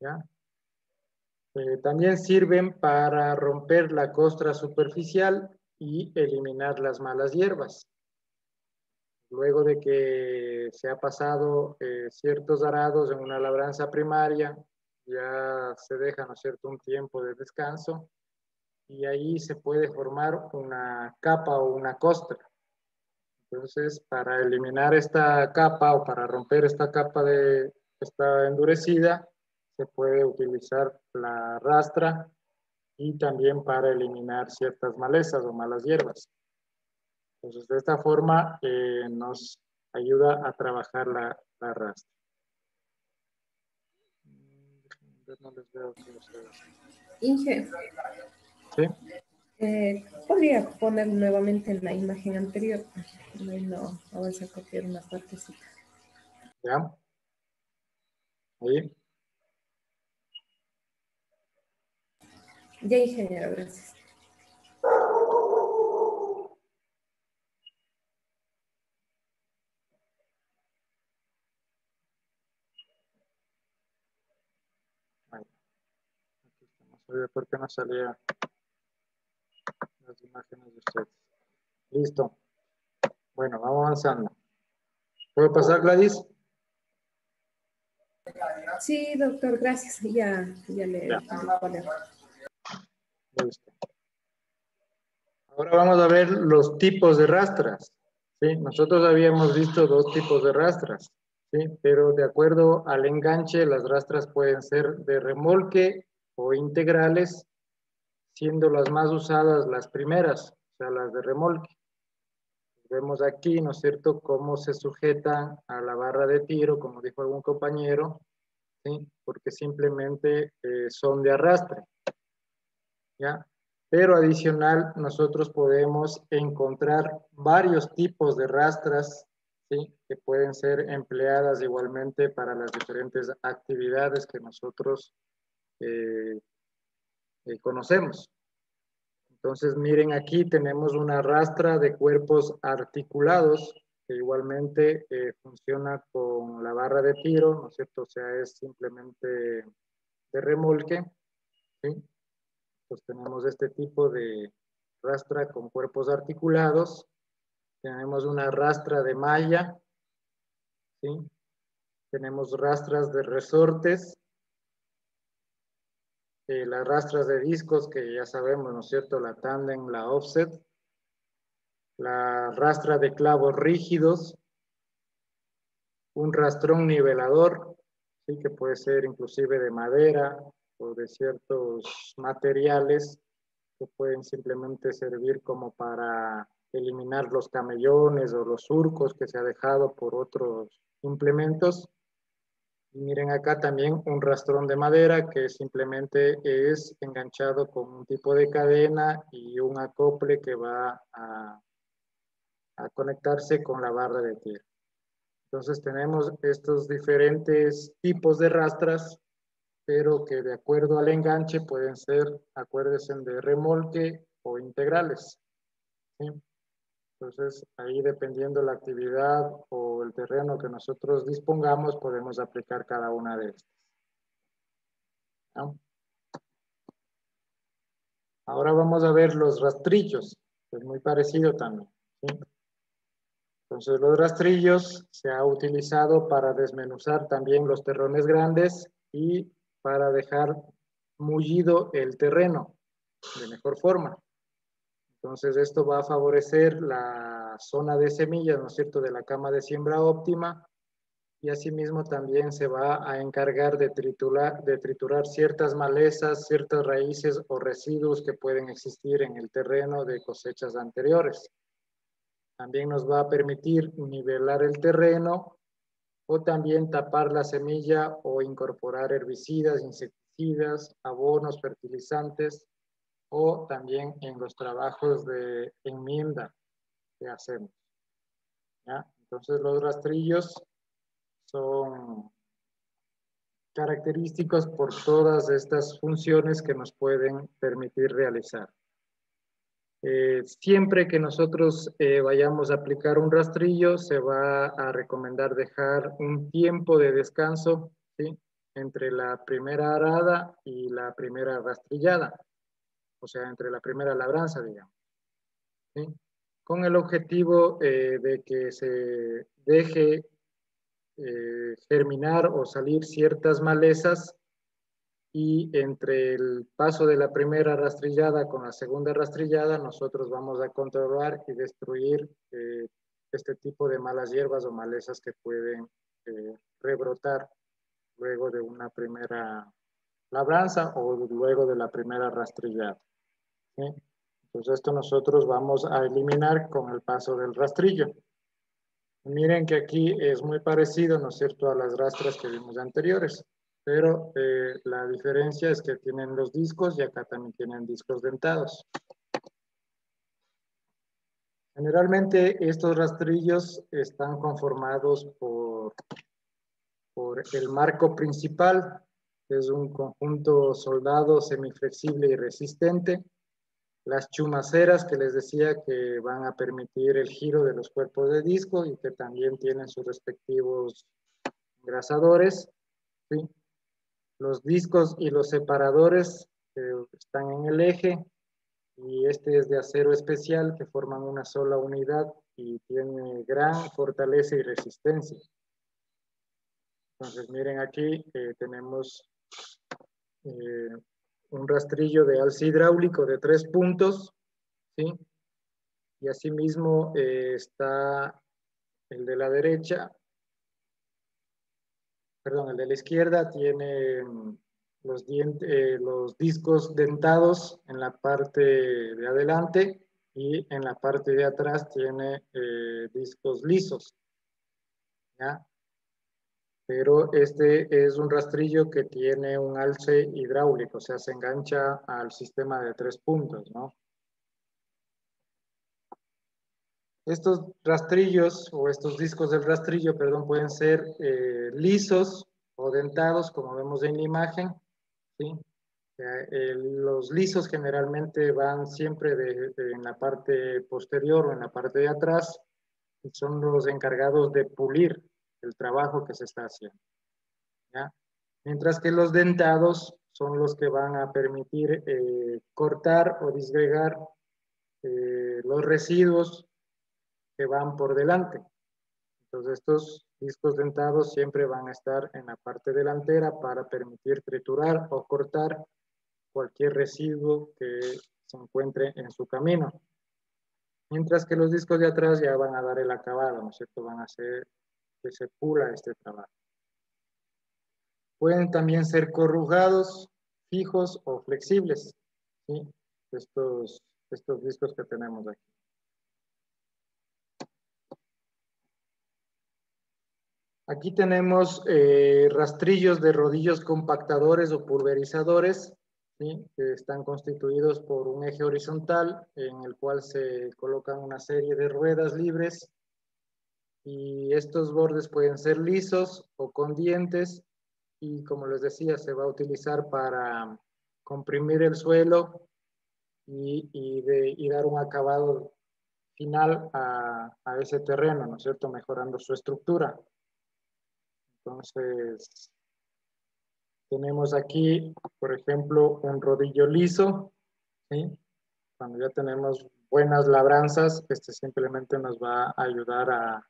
¿Ya? También sirven para romper la costra superficial y eliminar las malas hierbas. Luego de que se ha pasado ciertos arados en una labranza primaria, ya se deja, ¿no es cierto?, un tiempo de descanso y ahí se puede formar una capa o una costra. Entonces, para eliminar esta capa o para romper esta capa esta endurecida, se puede utilizar la rastra y también para eliminar ciertas malezas o malas hierbas. Entonces, de esta forma nos ayuda a trabajar la rastra. No les veo aquí ustedes. Inge, ¿Sí? ¿podría poner nuevamente la imagen anterior? No, vamos a copiar una partecita. ¿Ya? Ahí. Ya, ingeniero, gracias. Ahí. Aquí estamos. Oye, ¿por qué no salían las imágenes de ustedes? Listo. Bueno, vamos avanzando. ¿Puedo pasar, Gladys? Sí, doctor, gracias. Ya le poner. Listo. Ahora vamos a ver los tipos de rastras. ¿Sí? Nosotros habíamos visto dos tipos de rastras, ¿sí? Pero de acuerdo al enganche, las rastras pueden ser de remolque o integrales, siendo las más usadas las primeras, o sea, las de remolque. Vemos aquí, ¿no es cierto?, cómo se sujetan a la barra de tiro, como dijo algún compañero, ¿sí? Porque simplemente son de arrastre, ¿ya? Pero adicional, nosotros podemos encontrar varios tipos de rastras, ¿sí? Que pueden ser empleadas igualmente para las diferentes actividades que nosotros conocemos. Entonces, miren, aquí tenemos una rastra de cuerpos articulados que igualmente funciona con la barra de tiro, ¿no es cierto? O sea, es simplemente de remolque, ¿sí? Pues tenemos este tipo de rastra con cuerpos articulados. Tenemos una rastra de malla, ¿sí? Tenemos rastras de resortes, las rastras de discos que ya sabemos, ¿no es cierto? La tándem, la offset, la rastra de clavos rígidos, un rastrón nivelador, ¿sí? Que puede ser inclusive de madera o de ciertos materiales que pueden simplemente servir como para eliminar los camellones o los surcos que se ha dejado por otros implementos. Y miren acá también un rastrón de madera que simplemente es enganchado con un tipo de cadena y un acople que va a conectarse con la barra de tiro. Entonces tenemos estos diferentes tipos de rastras, pero que de acuerdo al enganche pueden ser, acuérdense, de remolque o integrales, ¿sí? Entonces ahí dependiendo la actividad o el terreno que nosotros dispongamos, podemos aplicar cada una de estas, ¿no? Ahora vamos a ver los rastrillos, que es muy parecido también, ¿sí? Entonces los rastrillos se ha utilizado para desmenuzar también los terrones grandes y para dejar mullido el terreno de mejor forma. Entonces esto va a favorecer la zona de semillas, ¿no es cierto?, de la cama de siembra óptima, y asimismo también se va a encargar de triturar ciertas malezas, ciertas raíces o residuos que pueden existir en el terreno de cosechas anteriores. También nos va a permitir nivelar el terreno o también tapar la semilla o incorporar herbicidas, insecticidas, abonos, fertilizantes o también en los trabajos de enmienda que hacemos, ¿ya? Entonces los rastrillos son característicos por todas estas funciones que nos pueden permitir realizar. Siempre que nosotros vayamos a aplicar un rastrillo, se va a recomendar dejar un tiempo de descanso, ¿sí?, entre la primera arada y la primera rastrillada, o sea, entre la primera labranza, digamos, ¿sí?, con el objetivo de que se deje germinar o salir ciertas malezas, y entre el paso de la primera rastrillada con la segunda rastrillada nosotros vamos a controlar y destruir este tipo de malas hierbas o malezas que pueden rebrotar luego de una primera labranza o luego de la primera rastrillada. ¿Sí? Entonces esto nosotros vamos a eliminar con el paso del rastrillo. Miren que aquí es muy parecido, ¿no es cierto?, a las rastras que vimos anteriores, pero la diferencia es que tienen los discos y acá también tienen discos dentados. Generalmente estos rastrillos están conformados por el marco principal, que es un conjunto soldado semiflexible y resistente. Las chumaceras que les decía que van a permitir el giro de los cuerpos de disco y que también tienen sus respectivos engrasadores. ¿Sí? Los discos y los separadores que están en el eje, y este es de acero especial que forman una sola unidad y tiene gran fortaleza y resistencia. Entonces miren aquí tenemos un rastrillo de alce hidráulico de 3 puntos, ¿sí? Y asimismo está el de la derecha, perdón, el de la izquierda tiene los discos dentados en la parte de adelante y en la parte de atrás tiene discos lisos, ¿ya? Pero este es un rastrillo que tiene un alce hidráulico, o sea, se engancha al sistema de 3 puntos, ¿no? Estos rastrillos o estos discos del rastrillo, perdón, pueden ser lisos o dentados, como vemos en la imagen, ¿sí? Los lisos generalmente van siempre en la parte posterior o en la parte de atrás y son los encargados de pulir el trabajo que se está haciendo, ¿ya? Mientras que los dentados son los que van a permitir cortar o disgregar los residuos que van por delante. Entonces estos discos dentados siempre van a estar en la parte delantera para permitir triturar o cortar cualquier residuo que se encuentre en su camino. Mientras que los discos de atrás ya van a dar el acabado, ¿no es cierto? Van a hacer que se pula este trabajo. Pueden también ser corrugados, fijos o flexibles, ¿sí? Estos discos que tenemos aquí. Aquí tenemos rastrillos de rodillos compactadores o pulverizadores, ¿sí? Que están constituidos por un eje horizontal en el cual se colocan una serie de ruedas libres y estos bordes pueden ser lisos o con dientes y, como les decía, se va a utilizar para comprimir el suelo y dar un acabado final a ese terreno, ¿no es cierto?, mejorando su estructura. Entonces, tenemos aquí, por ejemplo, un rodillo liso, ¿sí? Cuando ya tenemos buenas labranzas, este simplemente nos va a ayudar a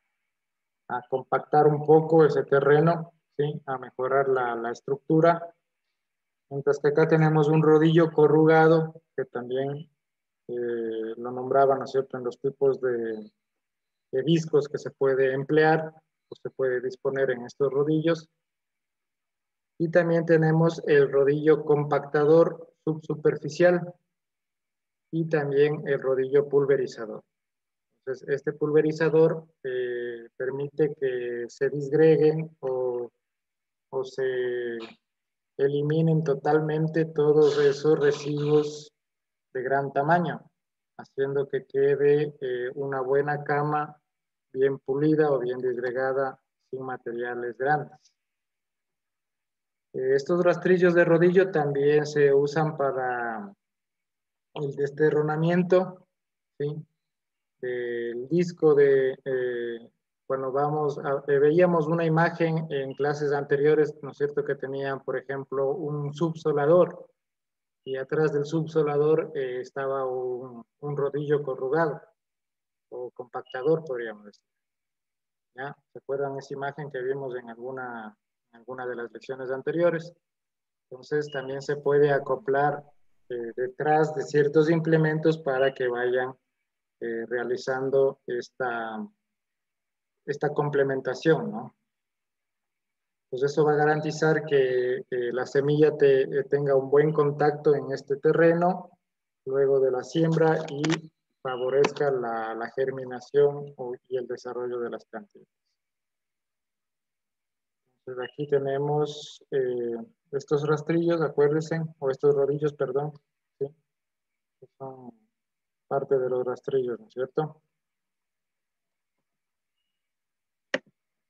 compactar un poco ese terreno, ¿sí? A mejorar la estructura. Mientras que acá tenemos un rodillo corrugado, que también lo nombraba, ¿no es cierto?, en los tipos de discos que se puede emplear, o se puede disponer en estos rodillos. Y también tenemos el rodillo compactador subsuperficial y también el rodillo pulverizador. Entonces, este pulverizador permite que se disgreguen o se eliminen totalmente todos esos residuos de gran tamaño, haciendo que quede una buena cama bien pulida o bien disgregada sin materiales grandes. Estos rastrillos de rodillo también se usan para el desterronamiento, ¿sí? El disco cuando veíamos una imagen en clases anteriores, ¿no es cierto?, que tenían, por ejemplo, un subsolador y atrás del subsolador estaba un rodillo corrugado o compactador, podríamos decir. ¿Ya? ¿Se acuerdan esa imagen que vimos en alguna de las lecciones anteriores? Entonces también se puede acoplar detrás de ciertos implementos para que vayan realizando esta complementación, ¿no? Pues eso va a garantizar que la semilla tenga un buen contacto en este terreno luego de la siembra y favorezca la germinación y el desarrollo de las plantitas. Entonces aquí tenemos estos rastrillos, acuérdense, o estos rodillos, perdón, ¿sí? Que son parte de los rastrillos, ¿no es cierto?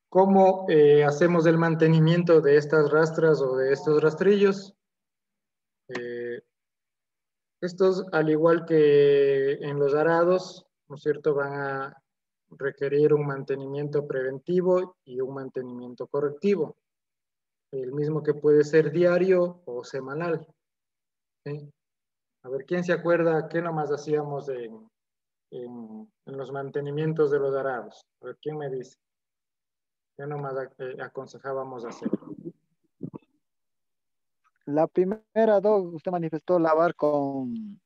¿Cómo hacemos el mantenimiento de estas rastras o de estos rastrillos? Estos, al igual que en los arados, ¿no es cierto?, van a requerir un mantenimiento preventivo y un mantenimiento correctivo, el mismo que puede ser diario o semanal. ¿Sí? A ver, ¿quién se acuerda qué nomás hacíamos en los mantenimientos de los arados? A ver, ¿quién me dice? ¿Qué nomás aconsejábamos hacer? La primera, Doc, usted manifestó lavar con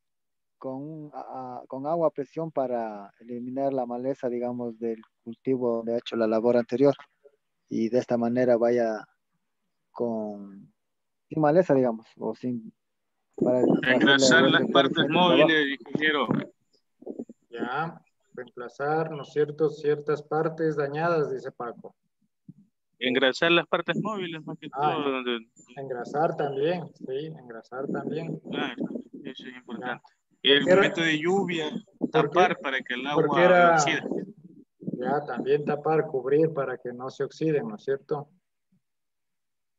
agua a presión para eliminar la maleza, digamos, del cultivo donde ha hecho la labor anterior. Y de esta manera vaya sin maleza, digamos, o para hacerle Engrasar las efectuar el partes siguiente trabajo. móviles, ingeniero. Ya, reemplazar, ¿no es cierto?, ciertas partes dañadas, dice Paco. Engrasar las partes móviles, más que todo. Donde... engrasar también, sí, engrasar también. Claro, eso es importante. Ya. El momento de lluvia, tapar para que el agua no oxide. Ya, también tapar, cubrir para que no se oxiden, ¿no es cierto?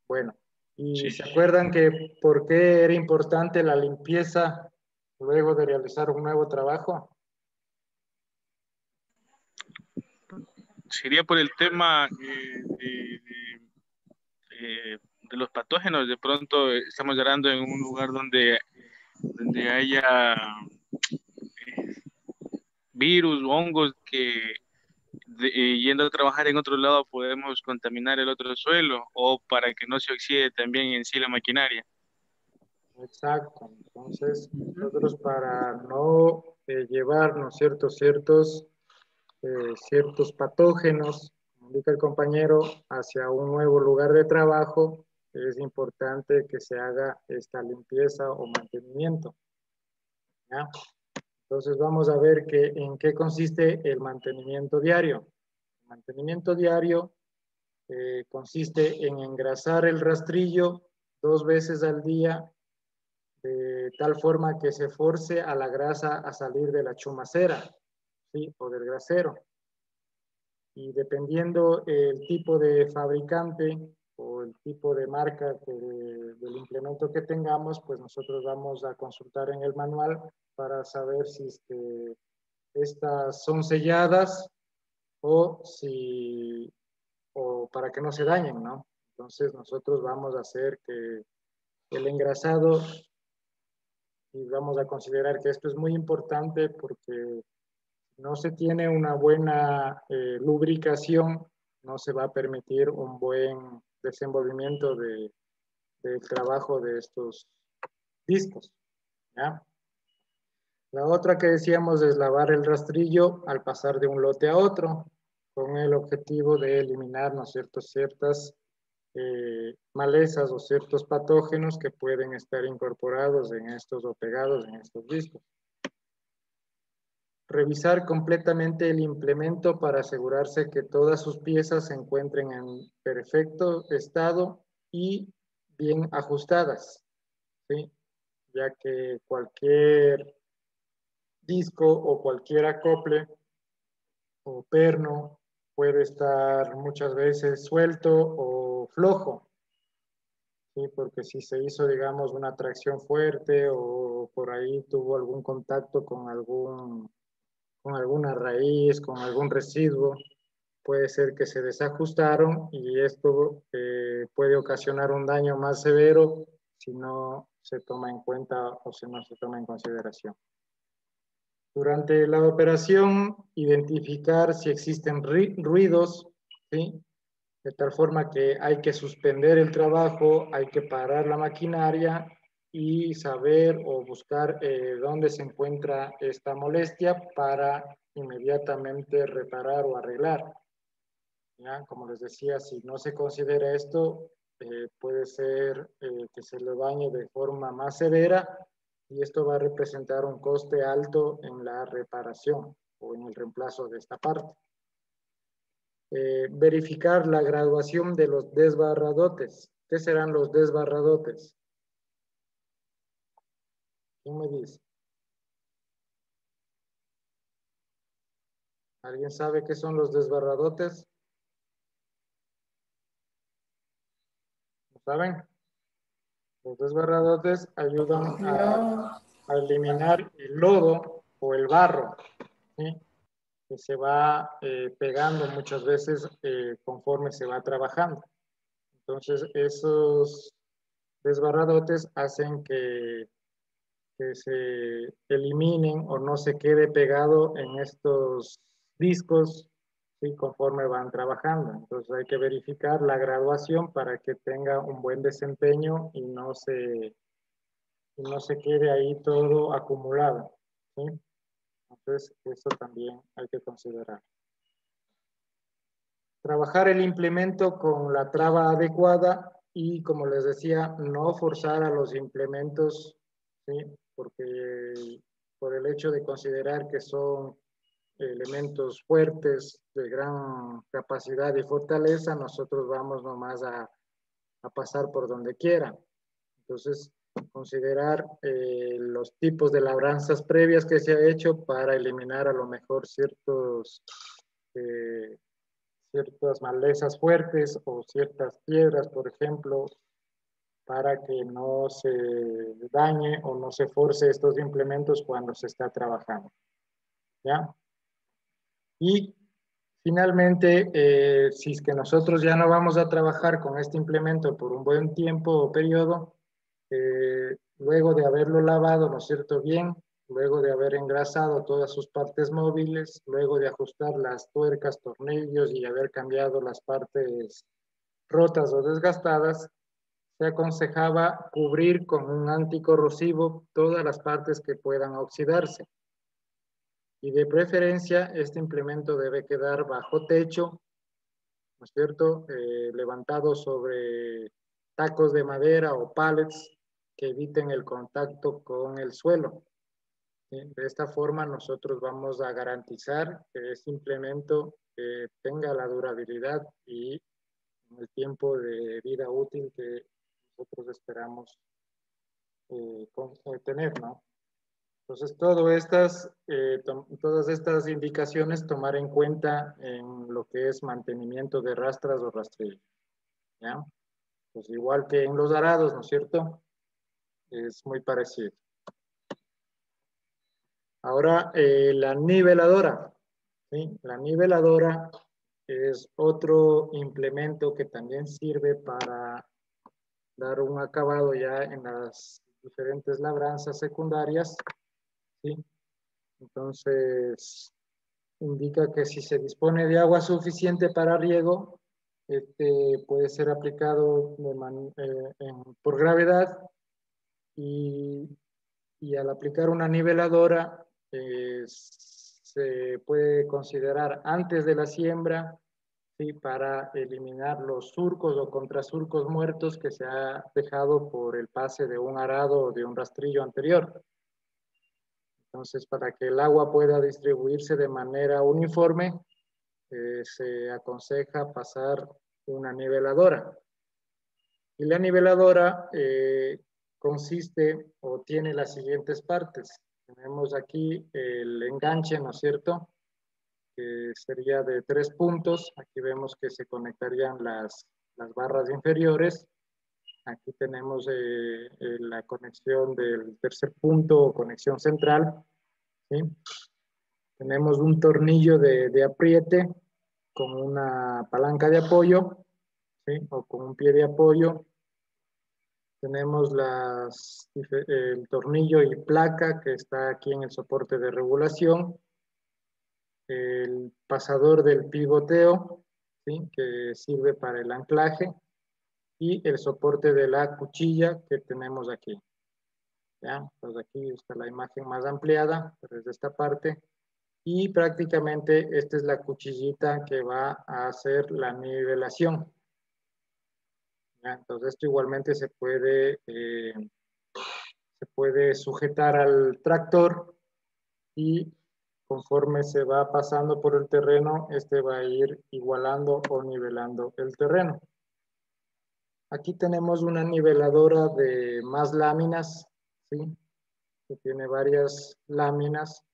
Bueno, ¿y Sí. se acuerdan que por qué era importante la limpieza luego de realizar un nuevo trabajo? Sería por el tema de los patógenos. De pronto estamos llorando en un lugar donde haya virus, hongos que yendo a trabajar en otro lado podemos contaminar el otro suelo, o para que no se oxide también en sí la maquinaria. Exacto, entonces nosotros para no llevar, ¿no es cierto?, ciertos patógenos, como indica el compañero, hacia un nuevo lugar de trabajo, es importante que se haga esta limpieza o mantenimiento. ¿Ya? Entonces vamos a ver en qué consiste el mantenimiento diario. El mantenimiento diario consiste en engrasar el rastrillo 2 veces al día, de tal forma que se force a la grasa a salir de la chumacera, ¿sí?, o del grasero. Y dependiendo el tipo de fabricante o el tipo de marca del implemento que tengamos, pues nosotros vamos a consultar en el manual para saber si estas son selladas o para que no se dañen, ¿no? Entonces nosotros vamos a hacer que el engrasado, y vamos a considerar que esto es muy importante porque no se tiene una buena lubricación, no se va a permitir un buen desenvolvimiento del trabajo de estos discos. ¿Ya? La otra que decíamos es lavar el rastrillo al pasar de un lote a otro, con el objetivo de eliminar, ¿no es cierto?, ciertas malezas o ciertos patógenos que pueden estar incorporados en estos o pegados en estos discos. Revisar completamente el implemento para asegurarse que todas sus piezas se encuentren en perfecto estado y bien ajustadas, ¿sí? Ya que cualquier disco o cualquier acople o perno puede estar muchas veces suelto o flojo, ¿sí? Porque si se hizo, digamos, una tracción fuerte o por ahí tuvo algún contacto con alguna raíz, con algún residuo, puede ser que se desajustaron y esto puede ocasionar un daño más severo si no se toma en cuenta o si no se toma en consideración. Durante la operación, identificar si existen ruidos, ¿sí?, de tal forma que hay que suspender el trabajo, hay que parar la maquinaria y saber o buscar dónde se encuentra esta molestia para inmediatamente reparar o arreglar. ¿ya? Como les decía, si no se considera esto, puede ser que se le dañe de forma más severa y esto va a representar un coste alto en la reparación o en el reemplazo de esta parte. Verificar la graduación de los desbarradotes. ¿Qué serán los desbarradotes? ¿Quién me dice? ¿Alguien sabe qué son los desbarradotes? ¿No saben? Los desbarradotes ayudan a eliminar el lodo o el barro, ¿sí? Que se va pegando muchas veces conforme se va trabajando. Entonces, esos desbarradotes hacen que se eliminen o no se quede pegado en estos discos, ¿sí? Conforme van trabajando. Entonces hay que verificar la graduación para que tenga un buen desempeño y no se quede ahí todo acumulado, ¿sí? Entonces eso también hay que considerar. Trabajar el implemento con la traba adecuada y, como les decía, no forzar a los implementos, ¿sí? Porque por el hecho de considerar que son elementos fuertes de gran capacidad y fortaleza, nosotros vamos nomás a pasar por donde quiera. Entonces, considerar los tipos de labranzas previas que se ha hecho para eliminar a lo mejor ciertas malezas fuertes o ciertas piedras, por ejemplo, para que no se dañe o no se force estos implementos cuando se está trabajando. ¿Ya? Y finalmente, si es que nosotros ya no vamos a trabajar con este implemento por un buen tiempo o periodo, luego de haberlo lavado, ¿no es cierto?, bien, luego de haber engrasado todas sus partes móviles, luego de ajustar las tuercas, tornillos y haber cambiado las partes rotas o desgastadas, se aconsejaba cubrir con un anticorrosivo todas las partes que puedan oxidarse. Y de preferencia, este implemento debe quedar bajo techo, ¿no es cierto?, levantado sobre tacos de madera o pallets que eviten el contacto con el suelo. ¿Sí? De esta forma nosotros vamos a garantizar que este implemento tenga la durabilidad y el tiempo de vida útil que nosotros esperamos tener, ¿no? Entonces, todas estas indicaciones tomar en cuenta en lo que es mantenimiento de rastras o rastrillos, ¿ya? Pues igual que en los arados, ¿no es cierto? Es muy parecido. Ahora, la niveladora, ¿sí? La niveladora es otro implemento que también sirve para dar un acabado ya en las diferentes labranzas secundarias, ¿sí? Entonces, indica que si se dispone de agua suficiente para riego, puede ser aplicado por gravedad y al aplicar una niveladora se puede considerar antes de la siembra, ¿sí? Para eliminar los surcos o contrasurcos muertos que se ha dejado por el pase de un arado o de un rastrillo anterior. Entonces, para que el agua pueda distribuirse de manera uniforme, se aconseja pasar una niveladora. Y la niveladora consiste o tiene las siguientes partes. Tenemos aquí el enganche, ¿no es cierto?, que sería de 3 puntos. Aquí vemos que se conectarían las barras inferiores. Aquí tenemos la conexión del tercer punto o conexión central, ¿sí? Tenemos un tornillo de apriete con una palanca de apoyo, ¿sí? O con un pie de apoyo. Tenemos el tornillo y placa que está aquí en el soporte de regulación. El pasador del pivoteo, ¿sí? Que sirve para el anclaje. Y el soporte de la cuchilla que tenemos aquí. ¿Ya? Entonces aquí está la imagen más ampliada, pero desde esta parte y prácticamente esta es la cuchillita que va a hacer la nivelación. ¿Ya? Entonces esto igualmente se puede sujetar al tractor y conforme se va pasando por el terreno, este va a ir igualando o nivelando el terreno. Aquí tenemos una niveladora de más láminas, ¿sí? Que tiene varias láminas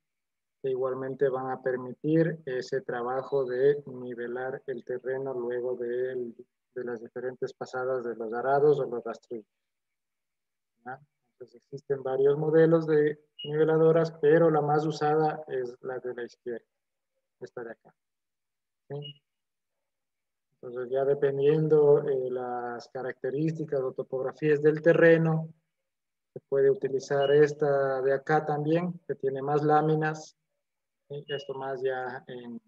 que igualmente van a permitir ese trabajo de nivelar el terreno luego de las diferentes pasadas de los arados o los rastrillos. ¿Ya? Entonces existen varios modelos de niveladoras, pero la más usada es la de la izquierda, esta de acá. ¿Sí? Entonces ya dependiendo las características o topografías del terreno, se puede utilizar esta de acá también, que tiene más láminas, ¿sí? Esto más ya en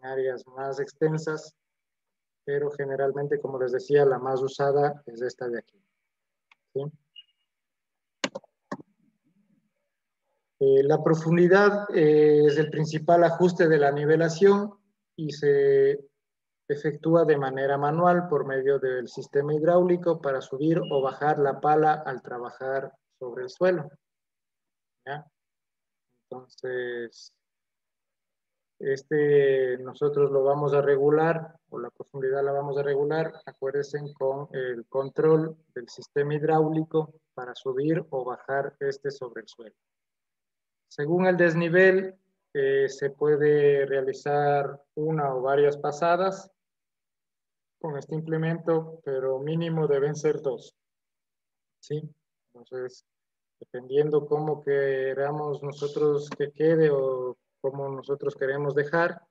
áreas más extensas, pero generalmente, como les decía, la más usada es esta de aquí. ¿Sí? La profundidad es el principal ajuste de la nivelación y se efectúa de manera manual por medio del sistema hidráulico para subir o bajar la pala al trabajar sobre el suelo. ¿Ya? Entonces, nosotros lo vamos a regular, o la profundidad la vamos a regular, acuérdense, con el control del sistema hidráulico para subir o bajar sobre el suelo. Según el desnivel, se puede realizar una o varias pasadas con este implemento, pero mínimo deben ser 2. ¿Sí? Entonces, dependiendo cómo queramos nosotros que quede o cómo nosotros queremos dejar,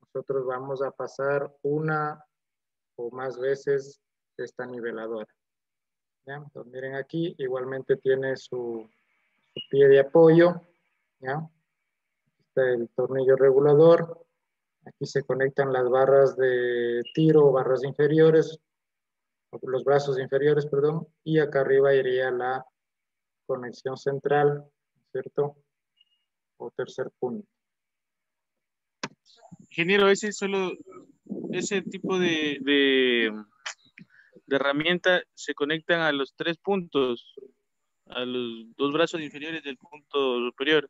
nosotros vamos a pasar una o más veces esta niveladora. ¿Ya? Entonces, miren aquí, igualmente tiene su pie de apoyo. ¿Ya? Está el tornillo regulador. Aquí se conectan las barras de tiro o barras inferiores, los brazos inferiores, perdón, y acá arriba iría la conexión central, ¿cierto? O tercer punto. Ingeniero, ese tipo de herramienta se conectan a los 3 puntos, a los 2 brazos inferiores del punto superior.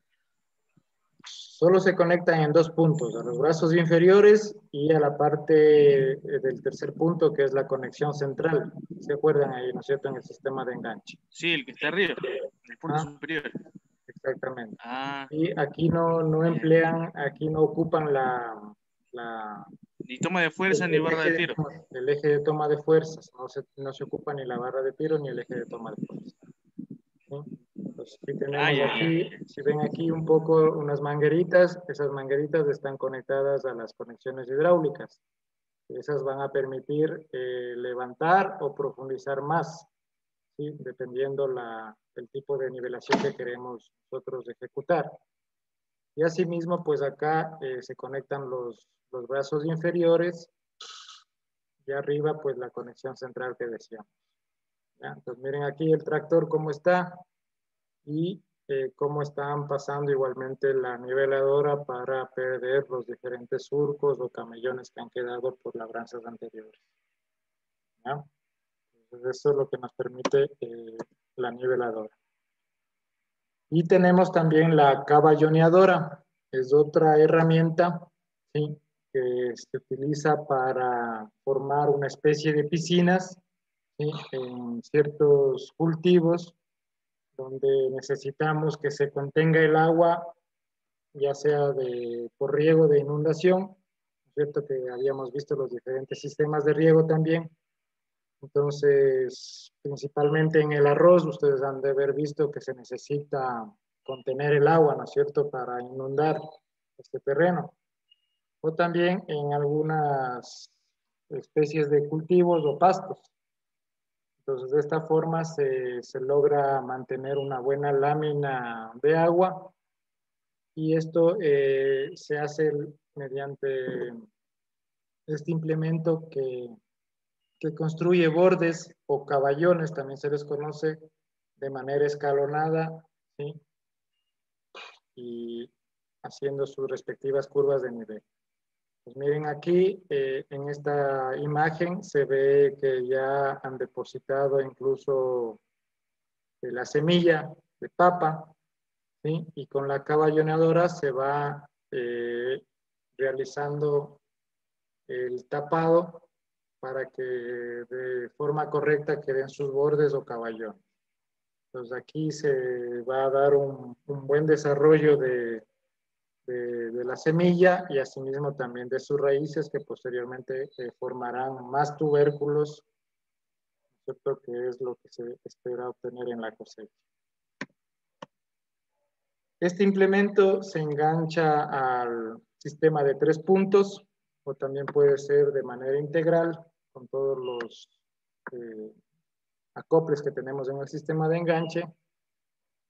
Solo se conectan en 2 puntos, a los brazos inferiores y a la parte del tercer punto, que es la conexión central. ¿Se acuerdan ahí, no es cierto, en el sistema de enganche? Sí, el que está arriba, el punto superior. Exactamente. Y aquí no emplean, aquí no ocupan ni toma de fuerza ni barra de tiro. El eje de toma de fuerzas, no se ocupa ni la barra de tiro ni el eje de toma de fuerzas. ¿Sí? Entonces, aquí tenemos si ven aquí un poco unas mangueritas, esas mangueritas están conectadas a las conexiones hidráulicas. Esas van a permitir levantar o profundizar más, ¿sí? Dependiendo el tipo de nivelación que queremos nosotros ejecutar. Y asimismo, pues acá se conectan los brazos inferiores y arriba, pues la conexión central que decíamos. ¿Ya? Entonces, miren aquí el tractor cómo está y cómo están pasando igualmente la niveladora para perder los diferentes surcos o camellones que han quedado por labranzas anteriores. ¿Ya? Entonces, eso es lo que nos permite la niveladora. Y tenemos también la caballoneadora, es otra herramienta, ¿sí? Que se utiliza para formar una especie de piscinas, ¿sí? En ciertos cultivos donde necesitamos que se contenga el agua, ya sea por riego de inundación, ¿cierto? Que habíamos visto los diferentes sistemas de riego también. Entonces, principalmente en el arroz, ustedes han de haber visto que se necesita contener el agua, ¿no es cierto?, para inundar este terreno. O también en algunas especies de cultivos o pastos. Entonces, de esta forma se logra mantener una buena lámina de agua y esto se hace mediante este implemento que construye bordes o caballones, también se les conoce, de manera escalonada, ¿sí? Y haciendo sus respectivas curvas de nivel. Pues miren aquí, en esta imagen se ve que ya han depositado incluso la semilla de papa, ¿sí? Y con la caballonadora se va realizando el tapado para que de forma correcta queden sus bordes o caballón. Entonces aquí se va a dar un buen desarrollo de la semilla y asimismo también de sus raíces que posteriormente formarán más tubérculos, ¿cierto? Que es lo que se espera obtener en la cosecha. Este implemento se engancha al sistema de 3 puntos o también puede ser de manera integral con todos los acoples que tenemos en el sistema de enganche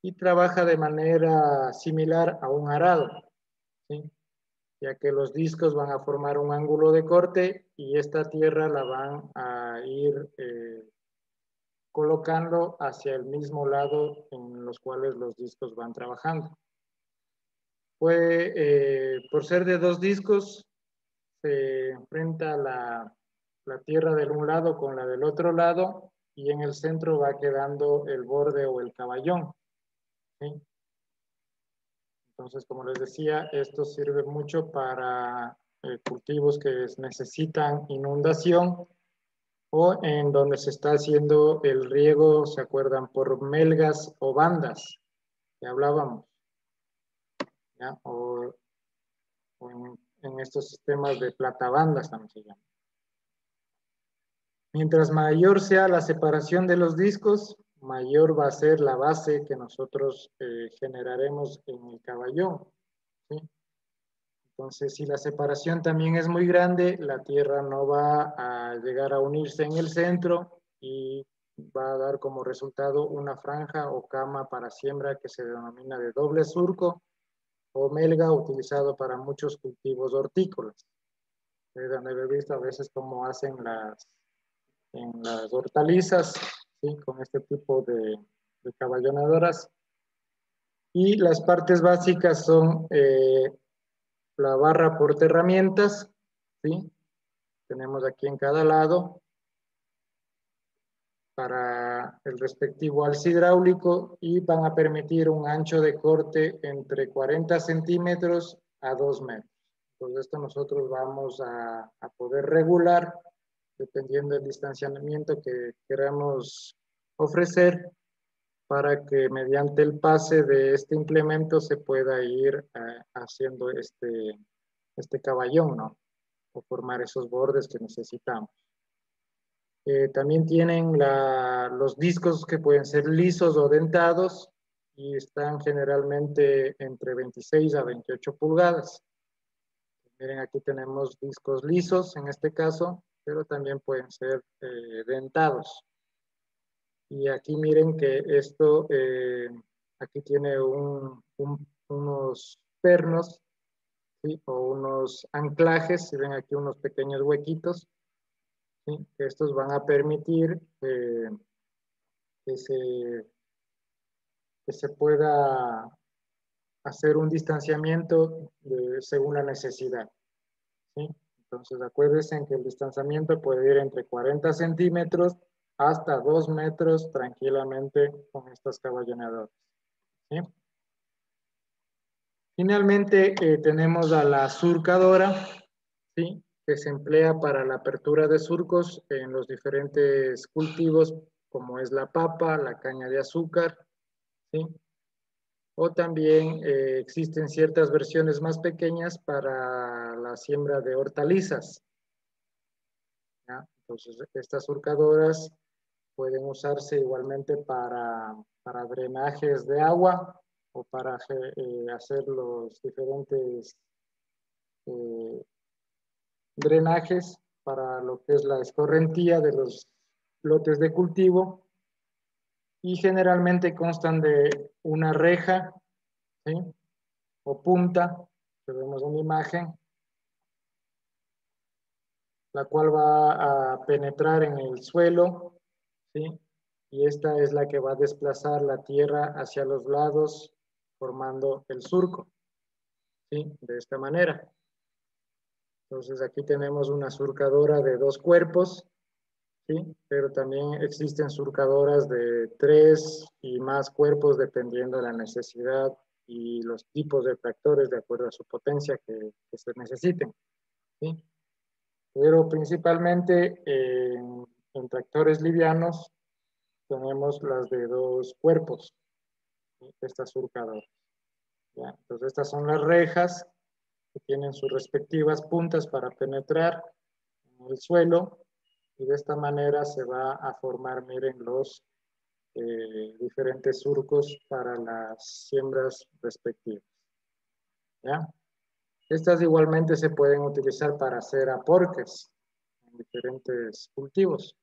y trabaja de manera similar a un arado, ¿sí? Ya que los discos van a formar un ángulo de corte y esta tierra la van a ir colocando hacia el mismo lado en los cuales los discos van trabajando. Por ser de 2 discos, se enfrenta la tierra del un lado con la del otro lado y en el centro va quedando el borde o el caballón, ¿sí? Entonces, como les decía, esto sirve mucho para cultivos que necesitan inundación o en donde se está haciendo el riego, ¿se acuerdan? Por melgas o bandas, que hablábamos, ¿ya? O en estos sistemas de platabandas también se llama. Mientras mayor sea la separación de los discos, mayor va a ser la base que nosotros generaremos en el caballón, ¿sí? Entonces, si la separación también es muy grande, la tierra no va a llegar a unirse en el centro y va a dar como resultado una franja o cama para siembra que se denomina de doble surco o melga, utilizado para muchos cultivos hortícolas. Donde he visto a veces cómo hacen en las hortalizas, ¿sí? Con este tipo de caballonadoras. Y las partes básicas son la barra portaherramientas, ¿sí? Tenemos aquí en cada lado para el respectivo alce hidráulico y van a permitir un ancho de corte entre 40 centímetros a 2 metros. Entonces esto nosotros vamos a poder regular dependiendo del distanciamiento que queramos ofrecer para que mediante el pase de este implemento se pueda ir haciendo este caballón, ¿no? O formar esos bordes que necesitamos. También tienen los discos que pueden ser lisos o dentados y están generalmente entre 26 a 28 pulgadas. Miren, aquí tenemos discos lisos en este caso, pero también pueden ser dentados. Y aquí miren que esto, aquí tiene unos pernos, ¿sí? O unos anclajes, si ven aquí unos pequeños huequitos, ¿sí? Que estos van a permitir que se pueda hacer un distanciamiento según la necesidad, ¿sí? Entonces acuérdense que el distanciamiento puede ir entre 40 centímetros hasta 2 metros tranquilamente con estas caballonadoras, ¿sí? Finalmente tenemos a la surcadora, ¿sí? Que se emplea para la apertura de surcos en los diferentes cultivos como es la papa, la caña de azúcar, ¿sí? O también existen ciertas versiones más pequeñas para la siembra de hortalizas, ¿ya? Entonces estas surcadoras pueden usarse igualmente para drenajes de agua o para hacer los diferentes drenajes para lo que es la escorrentía de los lotes de cultivo y generalmente constan de una reja, ¿sí? O punta, que vemos en la imagen, la cual va a penetrar en el suelo, ¿sí? Y esta es la que va a desplazar la tierra hacia los lados formando el surco. ¿sí? De esta manera. Entonces aquí tenemos una surcadora de 2 cuerpos, ¿sí? Pero también existen surcadoras de 3 y más cuerpos dependiendo de la necesidad y los tipos de tractores de acuerdo a su potencia que se necesiten, ¿sí? Pero principalmente en tractores livianos tenemos las de 2 cuerpos, ¿sí? Estas surcadoras. ¿Ya? Entonces estas son las rejas que tienen sus respectivas puntas para penetrar en el suelo y de esta manera se va a formar, miren, los diferentes surcos para las siembras respectivas. ¿Ya? Estas igualmente se pueden utilizar para hacer aporques en diferentes cultivos.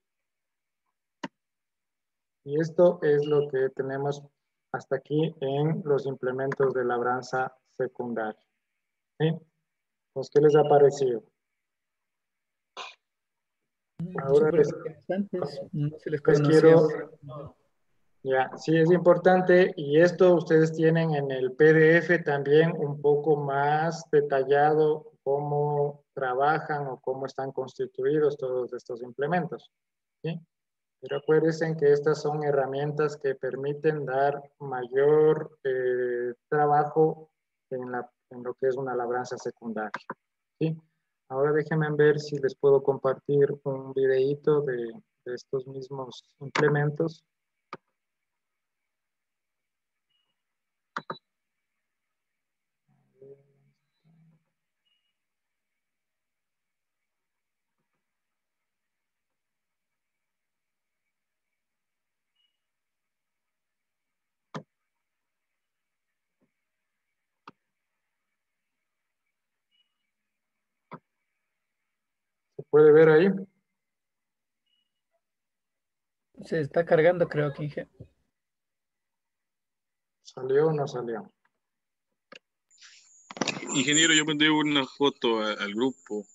Y esto es lo que tenemos hasta aquí en los implementos de labranza secundaria. ¿Sí? Pues, ¿qué les ha parecido? Ahora Súper interesantes, no se les les conocía. quiero, ya, sí es importante y esto ustedes tienen en el PDF también un poco más detallado cómo trabajan o cómo están constituidos todos estos implementos, ¿sí? Pero acuérdense que estas son herramientas que permiten dar mayor trabajo en lo que es una labranza secundaria, ¿sí? Ahora déjenme ver si les puedo compartir un videíto de estos mismos implementos. ¿Se puede ver ahí? Se está cargando, creo que Inge. ¿Salió o no salió? Ingeniero, yo mandé una foto al grupo.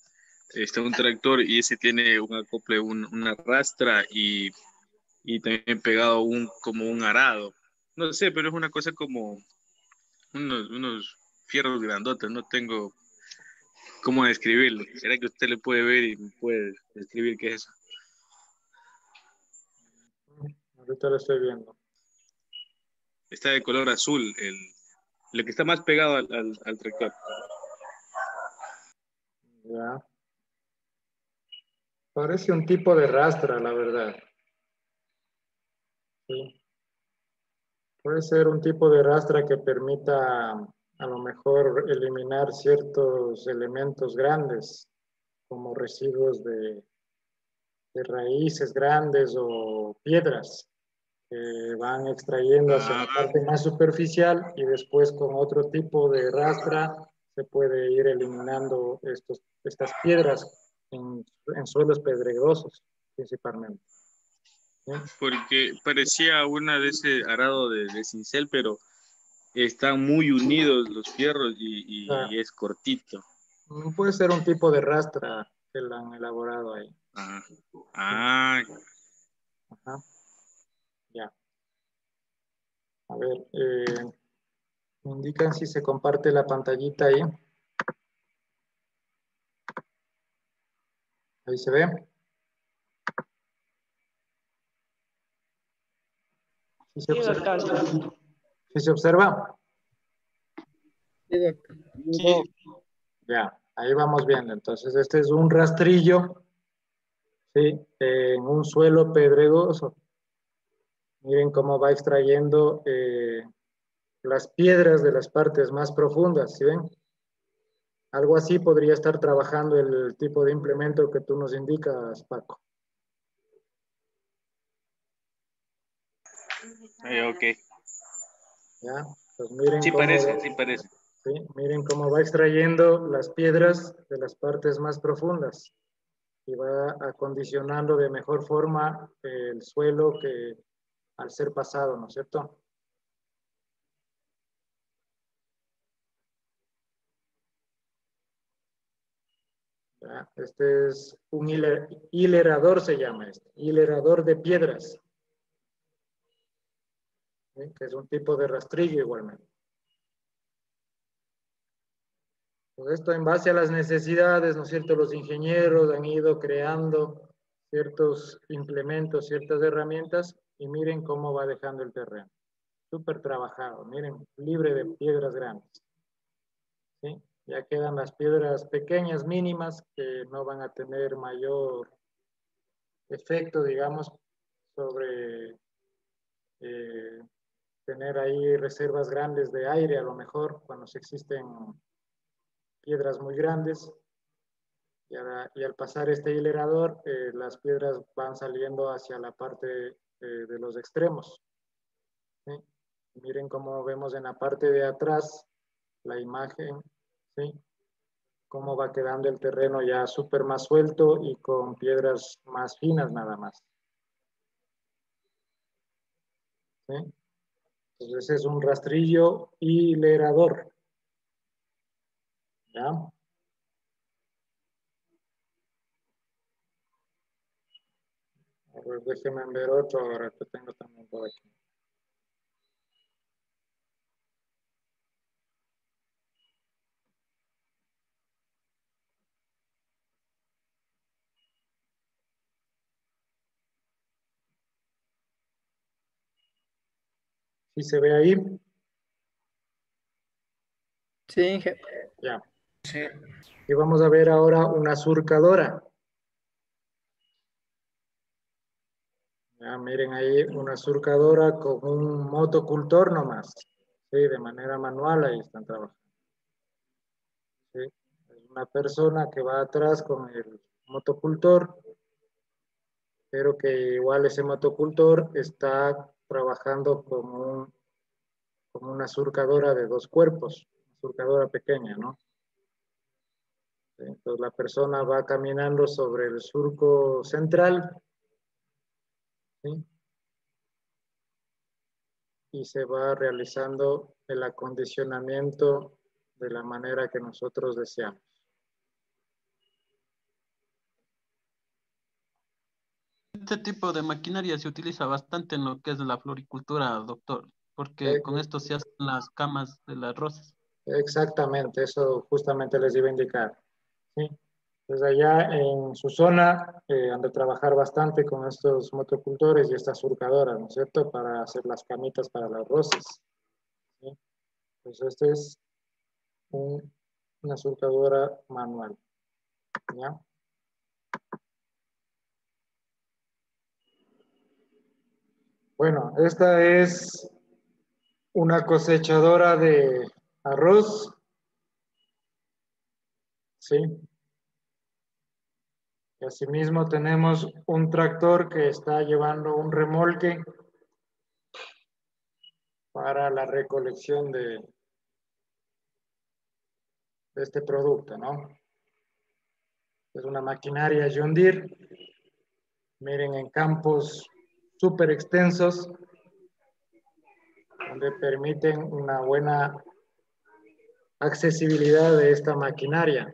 Está un tractor y ese tiene un acople, una rastra y también pegado como un arado. No sé, pero es una cosa como unos fierros grandotes. No tengo cómo describirlo. ¿Será que usted le puede ver y me puede describir qué es eso? Ahorita lo estoy viendo. Está de color azul, lo que está más pegado al tractor. Ya. Parece un tipo de rastra, la verdad. Sí. Puede ser un tipo de rastra que permita a lo mejor eliminar ciertos elementos grandes, como residuos de raíces grandes o piedras que van extrayendo hacia la parte más superficial y después con otro tipo de rastra se puede ir eliminando estas piedras en suelos pedregosos principalmente. ¿Sí? Porque parecía una de ese arado de cincel, pero están muy unidos los fierros y es cortito. Puede ser un tipo de rastra que la han elaborado ahí. Ajá. Ya. A ver, me indican si se comparte la pantallita ahí. Ahí se ve. ¿Sí se observa? ¿Sí se observa? Sí. Ya, ahí vamos viendo. Entonces, este es un rastrillo, ¿sí? En un suelo pedregoso. Miren cómo va extrayendo las piedras de las partes más profundas, ¿sí ven? Algo así podría estar trabajando el tipo de implemento que tú nos indicas, Paco. Ok. ¿Ya? Pues miren Sí cómo parece, sí parece. ¿sí? Miren cómo va extrayendo las piedras de las partes más profundas y va acondicionando de mejor forma el suelo que al ser pasado, ¿no es cierto? ¿Ya? Este es un hilerador, se llama este, hilerador de piedras, ¿sí? Que es un tipo de rastrillo igualmente. Pues esto en base a las necesidades, ¿no es cierto? Los ingenieros han ido creando ciertos implementos, ciertas herramientas, y miren cómo va dejando el terreno. Súper trabajado, miren, libre de piedras grandes. ¿Sí? Ya quedan las piedras pequeñas, mínimas, que no van a tener mayor efecto, digamos, sobre tener ahí reservas grandes de aire, a lo mejor, cuando se existen piedras muy grandes. Y al pasar este hilerador, las piedras van saliendo hacia la parte de los extremos. ¿Sí? Miren cómo vemos en la parte de atrás la imagen, ¿sí? Cómo va quedando el terreno ya súper más suelto y con piedras más finas nada más. ¿Sí? Entonces ese es un rastrillo hilerador. ¿Ya? A ver, déjenme ver otro ahora que tengo también por aquí. ¿Sí se ve ahí? Sí, Inge. Ya. Sí. Y vamos a ver ahora una surcadora. Ya, miren ahí una surcadora con un motocultor nomás. Sí, de manera manual ahí están trabajando. Sí, es una persona que va atrás con el motocultor, pero que igual ese motocultor está trabajando con una surcadora de 2 cuerpos, una surcadora pequeña, ¿no? Sí, entonces la persona va caminando sobre el surco central, ¿sí? Y se va realizando el acondicionamiento de la manera que nosotros deseamos. Este tipo de maquinaria se utiliza bastante en lo que es la floricultura, doctor, porque con esto se hacen las camas de las rosas. Exactamente, eso justamente les iba a indicar. ¿Sí? Pues allá en su zona han de trabajar bastante con estos motocultores y estas surcadoras, ¿no es cierto? Para hacer las camitas para las rosas. ¿Sí? Pues este es una surcadora manual. ¿Ya? Bueno, esta es una cosechadora de arroz. ¿Sí? Y asimismo tenemos un tractor que está llevando un remolque para la recolección de este producto, ¿no? Es una maquinaria John Deere. Miren, en campos súper extensos, donde permiten una buena accesibilidad de esta maquinaria.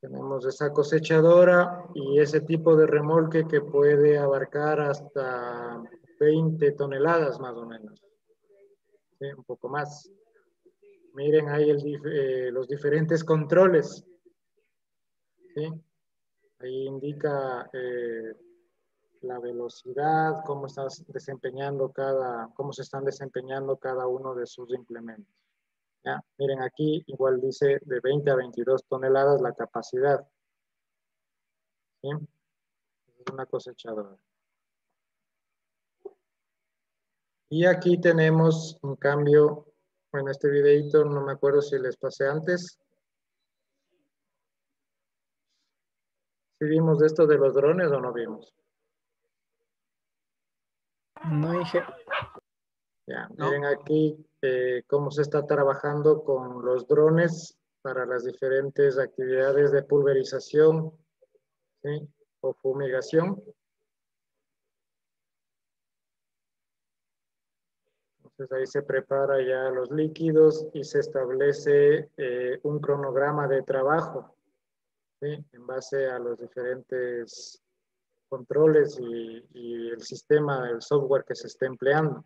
Tenemos esa cosechadora y ese tipo de remolque que puede abarcar hasta 20 toneladas más o menos. ¿Sí? Un poco más. Miren ahí los diferentes controles. ¿Sí? Ahí indica la velocidad, cómo se están desempeñando cada uno de sus implementos. ¿Ya? Miren aquí, igual dice de 20 a 22 toneladas la capacidad. ¿Sí? Es una cosechadora. Y aquí tenemos un cambio, en este videito, no me acuerdo si les pasé antes. ¿Sí vimos de esto de los drones o no vimos? No, Inge. Ya, miren aquí cómo se está trabajando con los drones para las diferentes actividades de pulverización, ¿sí? O fumigación. Entonces ahí se prepara ya los líquidos y se establece un cronograma de trabajo, ¿sí? En base a los diferentes controles y el sistema, el software que se esté empleando.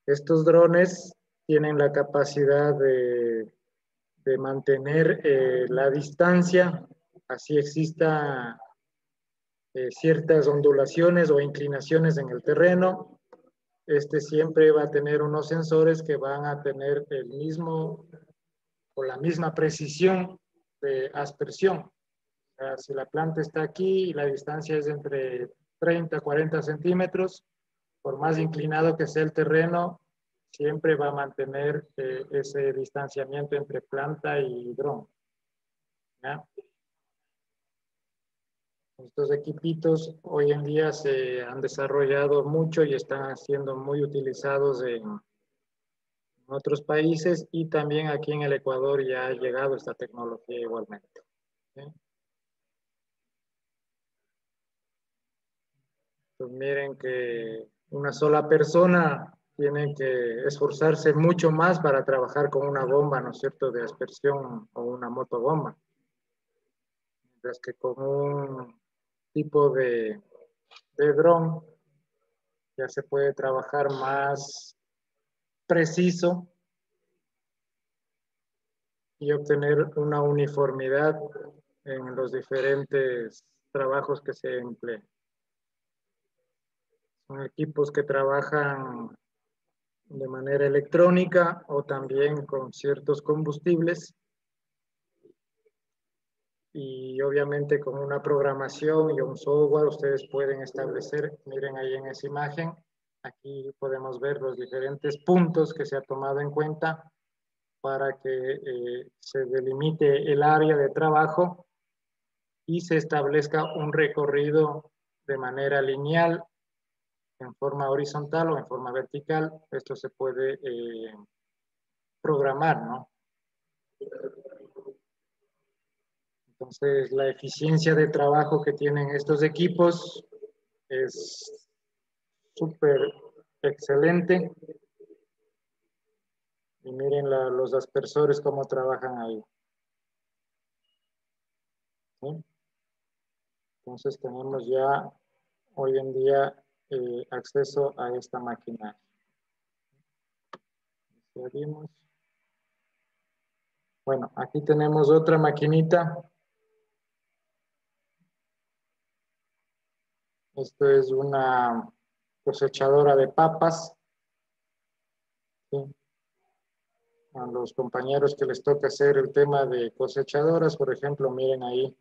Estos drones tienen la capacidad de mantener la distancia, así exista ciertas ondulaciones o inclinaciones en el terreno. Este siempre va a tener unos sensores que van a tener el mismo o la misma precisión de aspersión. O sea, si la planta está aquí y la distancia es entre 30 a 40 centímetros, por más inclinado que sea el terreno, siempre va a mantener ese distanciamiento entre planta y dron. ¿Ya? Estos equipitos hoy en día se han desarrollado mucho y están siendo muy utilizados en otros países, y también aquí en el Ecuador ya ha llegado esta tecnología igualmente. ¿Sí? Pues miren que una sola persona tiene que esforzarse mucho más para trabajar con una bomba, ¿no es cierto?, de aspersión o una motobomba. Mientras que con un tipo de dron ya se puede trabajar más preciso y obtener una uniformidad en los diferentes trabajos que se emplean. Son equipos que trabajan de manera electrónica o también con ciertos combustibles, y obviamente con una programación y un software ustedes pueden establecer, miren ahí en esa imagen, aquí podemos ver los diferentes puntos que se ha tomado en cuenta para que se delimite el área de trabajo y se establezca un recorrido de manera lineal, en forma horizontal o en forma vertical. Esto se puede programar, ¿no? Entonces, la eficiencia de trabajo que tienen estos equipos es súper excelente. Y miren los aspersores cómo trabajan ahí. ¿Sí? Entonces, tenemos ya hoy en día acceso a esta máquina. Seguimos. Bueno, aquí tenemos otra maquinita. Esto es una cosechadora de papas. ¿Sí? A los compañeros que les toca hacer el tema de cosechadoras, por ejemplo, miren ahí.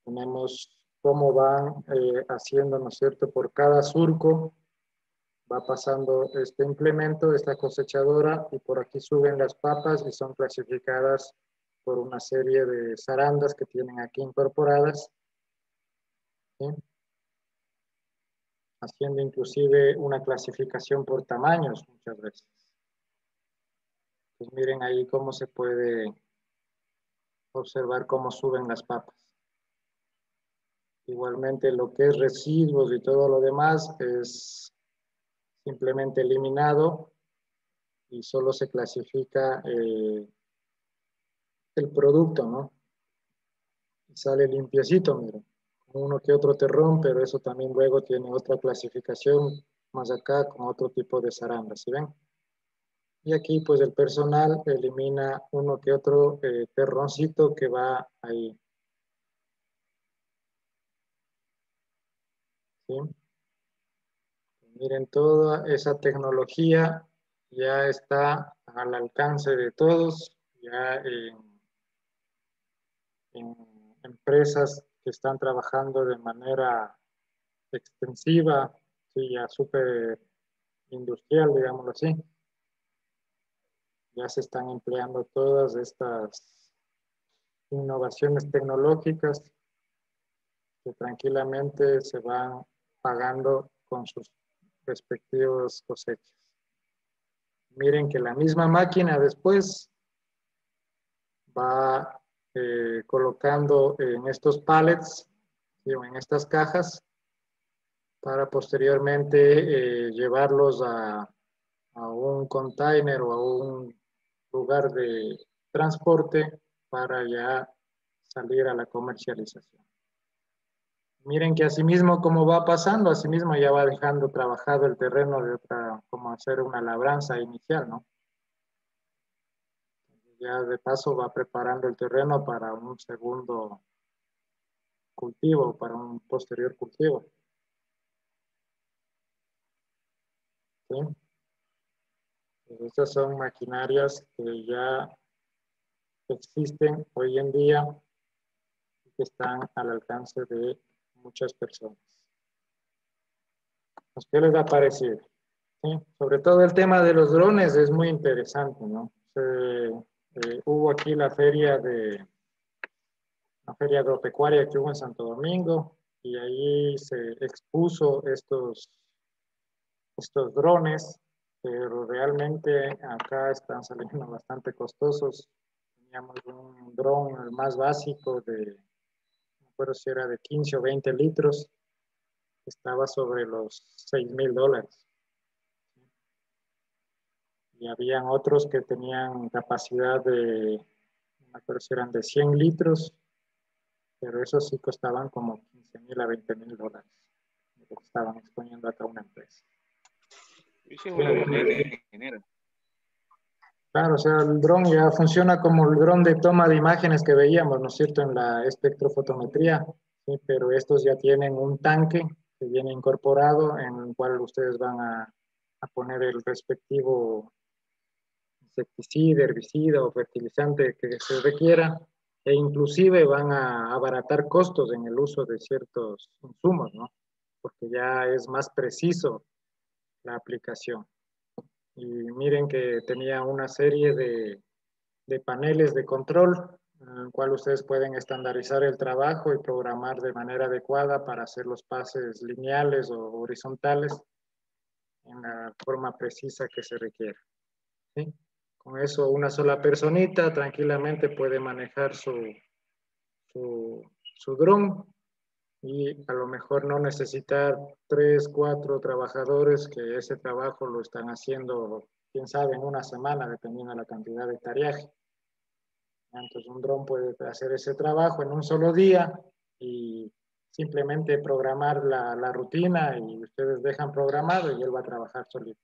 Tenemos cómo van haciendo, ¿no es cierto? Por cada surco va pasando este implemento, esta cosechadora, y por aquí suben las papas y son clasificadas por una serie de zarandas que tienen aquí incorporadas. ¿Sí? Haciendo inclusive una clasificación por tamaños muchas veces. Pues miren ahí cómo se puede observar cómo suben las papas. Igualmente lo que es residuos y todo lo demás es simplemente eliminado y solo se clasifica el producto, ¿no? Y sale limpiecito, miren. Uno que otro terrón, pero eso también luego tiene otra clasificación más acá con otro tipo de zaranda, ¿sí ven? Y aquí pues el personal elimina uno que otro terroncito que va ahí. ¿Sí? Miren, toda esa tecnología ya está al alcance de todos, ya en empresas que están trabajando de manera extensiva, sí, ya súper industrial, digámoslo así. Ya se están empleando todas estas innovaciones tecnológicas que tranquilamente se van pagando con sus respectivos cosechas. Miren que la misma máquina después va colocando en estos pallets, ¿sí? O en estas cajas, para posteriormente llevarlos a un container o a un lugar de transporte para ya salir a la comercialización. Miren que asimismo como va pasando, asimismo ya va dejando trabajado el terreno de otra, como hacer una labranza inicial, ¿no? Ya de paso va preparando el terreno para un segundo cultivo, para un posterior cultivo. ¿Sí? Estas son maquinarias que ya existen hoy en día y que están al alcance de muchas personas. ¿Qué les va a parecer? ¿Sí? Sobre todo el tema de los drones es muy interesante, ¿no? Hubo aquí la feria agropecuaria que hubo en Santo Domingo y ahí se expuso estos drones, pero realmente acá están saliendo bastante costosos. Teníamos un dron, el más básico, no recuerdo si era de 15 o 20 litros, estaba sobre los $6,000. Y habían otros que tenían capacidad no me acuerdo si eran de 100 litros, pero esos sí costaban como $15,000 a $20,000, lo que estaban exponiendo acá una empresa. Ese es una boleta, ingeniero. Claro, o sea, el dron ya funciona como el dron de toma de imágenes que veíamos, ¿no es cierto?, en la espectrofotometría, ¿sí? Pero estos ya tienen un tanque que viene incorporado en el cual ustedes van a poner el respectivo insecticida, herbicida o fertilizante que se requiera, e inclusive van a abaratar costos en el uso de ciertos insumos, ¿no? Porque ya es más preciso la aplicación. Y miren que tenía una serie de paneles de control en el cual ustedes pueden estandarizar el trabajo y programar de manera adecuada para hacer los pases lineales o horizontales en la forma precisa que se requiere. ¿Sí? Con eso una sola personita tranquilamente puede manejar su dron y a lo mejor no necesitar 3, 4 trabajadores que ese trabajo lo están haciendo, quién sabe, en una semana, dependiendo de la cantidad de tareaje. Entonces un dron puede hacer ese trabajo en un solo día y simplemente programar la rutina y ustedes dejan programado y él va a trabajar solito.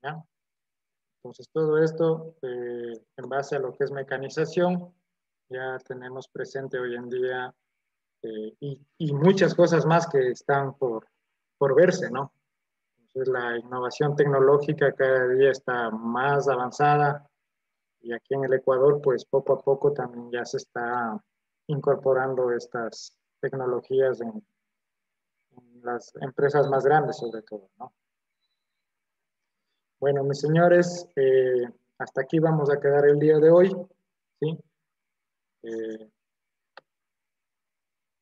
¿Ya? Entonces todo esto en base a lo que es mecanización ya tenemos presente hoy en día y muchas cosas más que están por verse, ¿no? Entonces la innovación tecnológica cada día está más avanzada y aquí en el Ecuador pues poco a poco también ya se está incorporando estas tecnologías en las empresas más grandes sobre todo, ¿no? Bueno, mis señores, hasta aquí vamos a quedar el día de hoy, ¿sí?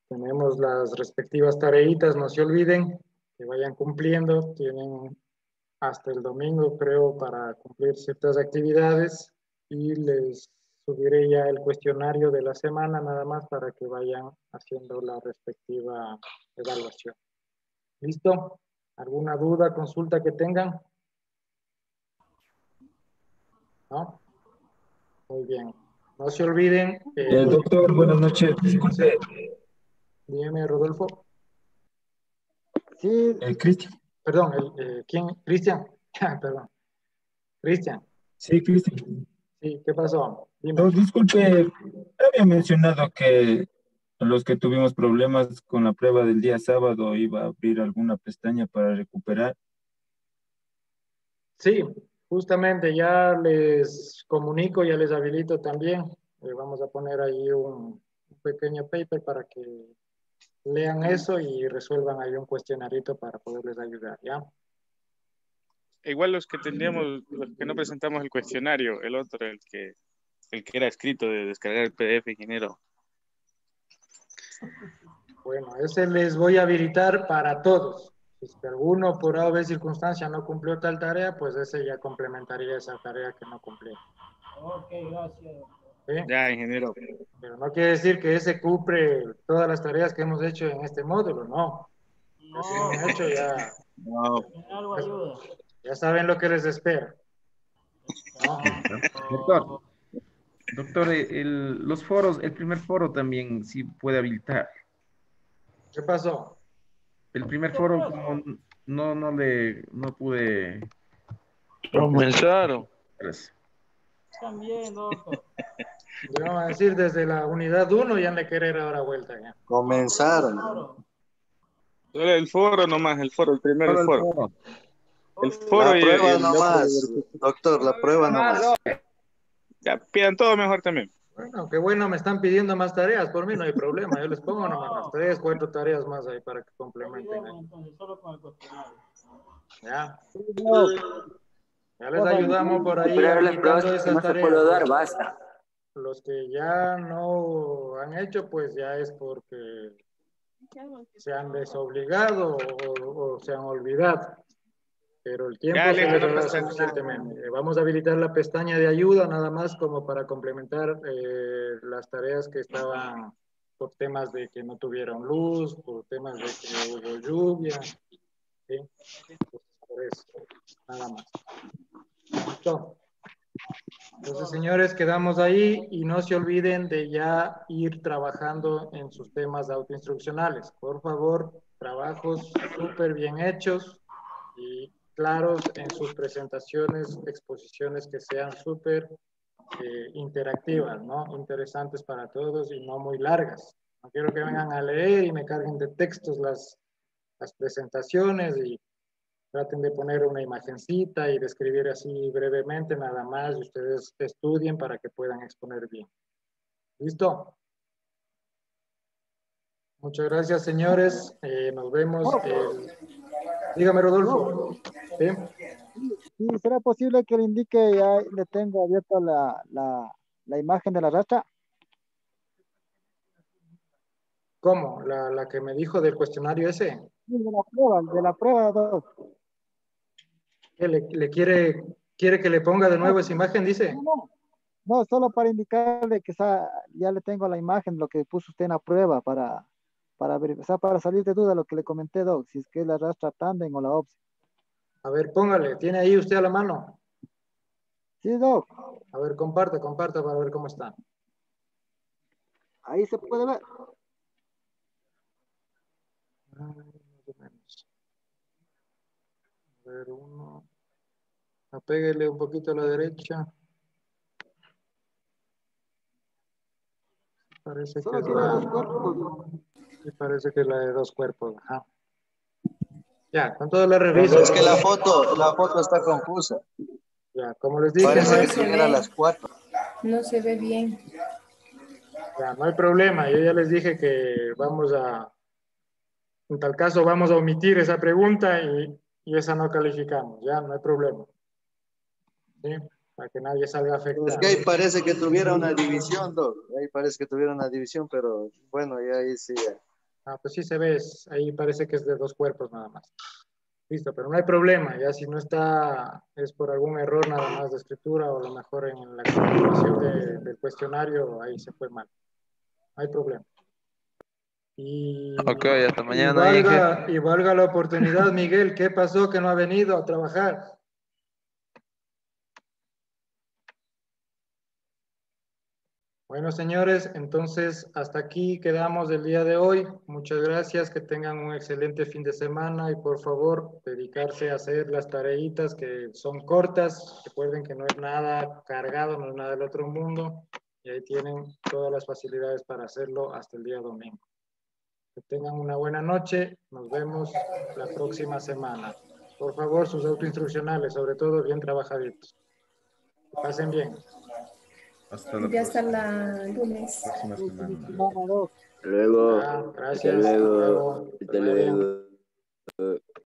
Tenemos las respectivas tareitas, no se olviden, que vayan cumpliendo, tienen hasta el domingo, creo, para cumplir ciertas actividades y les subiré ya el cuestionario de la semana nada más para que vayan haciendo la respectiva evaluación. ¿Listo? ¿Alguna duda, consulta que tengan? ¿No? Muy bien. No se olviden. Doctor, buenas noches. Disculpe. Dígame, Rodolfo. Sí. Cristian. Perdón, ¿quién? Cristian. Perdón. Cristian. Sí, Cristian. Sí, ¿qué pasó? Dime. No, disculpe, había mencionado que los que tuvimos problemas con la prueba del día sábado iba a abrir alguna pestaña para recuperar. Sí, justamente ya les comunico, ya les habilito también. Vamos a poner ahí un pequeño paper para que lean eso y resuelvan ahí un cuestionarito para poderles ayudar, ¿ya? Igual los que tendríamos, los que no presentamos el cuestionario, el otro, el que era escrito de descargar el PDF, ingeniero. Bueno, ese les voy a habilitar para todos. Si es que alguno por A o B circunstancia no cumplió tal tarea, pues ese ya complementaría esa tarea que no cumplió. Ok, gracias. ¿Sí? Ya, ingeniero. Pero no quiere decir que ese cumple todas las tareas que hemos hecho en este módulo, no. No. Hemos hecho ya. No. Algo ayuda. Ya saben lo que les espera. ¿No? Doctor, los foros, el primer foro también sí puede habilitar. ¿Qué pasó? El primer foro, como no pude. Comenzaron. También, doctor. Le vamos a decir desde la unidad 1 ya han de querer ahora vuelta ya. Comenzaron. Solo el foro nomás, el foro, el primero Solo el foro. foro. El foro La y prueba el otro. nomás, doctor, la prueba nomás. Ya pidan todo mejor también. Bueno, qué bueno, me están pidiendo más tareas, por mí no hay problema, yo les pongo nomás las 3, 4 tareas más ahí para que complementen ahí. Entonces, solo con el cuestionario. Ya, No, ya les ayudamos por ahí Pero la habilitando próxima esas no se tareas. puede dar, basta. Los que ya no han hecho, pues ya es porque se han desobligado o se han olvidado. Pero el tiempo Ya, se listo, les no dará pasa nada. suficientemente. Vamos a habilitar la pestaña de ayuda nada más como para complementar las tareas que estaban por temas de que no tuvieron luz, por temas de que hubo lluvia. ¿Sí? Por eso, nada más. ¿Listo? Entonces, señores, quedamos ahí y no se olviden de ya ir trabajando en sus temas autoinstruccionales. Por favor, trabajos súper bien hechos y claros en sus presentaciones, exposiciones que sean súper interactivas, ¿no? Interesantes para todos y no muy largas. No quiero que vengan a leer y me carguen de textos las presentaciones y traten de poner una imagencita y describir así brevemente nada más y ustedes estudien para que puedan exponer bien. ¿Listo? Muchas gracias, señores. Nos vemos. Dígame, Rodolfo. ¿Sí? Sí, ¿será posible que le indique, ya le tengo abierta la imagen de la racha? ¿Cómo? ¿La que me dijo del cuestionario ese? Sí, de la prueba 2. ¿Qué le quiere que le ponga de nuevo esa imagen, dice? No, solo para indicarle que ya le tengo la imagen, lo que puso usted en la prueba para ver, o sea, para salir de duda lo que le comenté, Doc, si es que la rastra tandem o la OPSI. A ver, póngale. ¿Tiene ahí usted a la mano? Sí, Doc. A ver, comparte para ver cómo está. Ahí se puede ver. Más o menos. A ver, uno. Apéguele un poquito a la derecha. Parece que Solo es tiene la... 2 cuerpos. Sí, parece que es la de 2 cuerpos. Ajá. Ya, con todo la Pero reviso. es que la foto está confusa. Ya, como les dije, Parece no que hay, tuviera las 4. No se ve bien. ya, no hay problema. Yo ya les dije que vamos a, en tal caso, vamos a omitir esa pregunta y esa no calificamos. Ya, no hay problema. ¿Sí? Para que nadie salga afectado. Es que ahí parece que tuviera una división, Doc. Ahí parece que tuviera una división, pero bueno, ya ahí sí. Ya. Ah, pues sí se ve, ahí parece que es de 2 cuerpos nada más. Listo, pero no hay problema, ya si no está, es por algún error nada más de escritura o a lo mejor en la configuración del cuestionario, ahí se fue mal. No hay problema. Ok, hasta mañana, y valga la oportunidad, Miguel, ¿qué pasó que no ha venido a trabajar? Bueno, señores, entonces hasta aquí quedamos el día de hoy. Muchas gracias, que tengan un excelente fin de semana y por favor dedicarse a hacer las tareitas que son cortas. Recuerden que no es nada cargado, no es nada del otro mundo y ahí tienen todas las facilidades para hacerlo hasta el día domingo. Que tengan una buena noche, nos vemos la próxima semana. Por favor, sus autoinstruccionales, sobre todo bien trabajaditos. Que pasen bien. Ya hasta la lunes. Próxima semana. Luego, Gracias. hasta luego. Hasta luego. Hasta luego.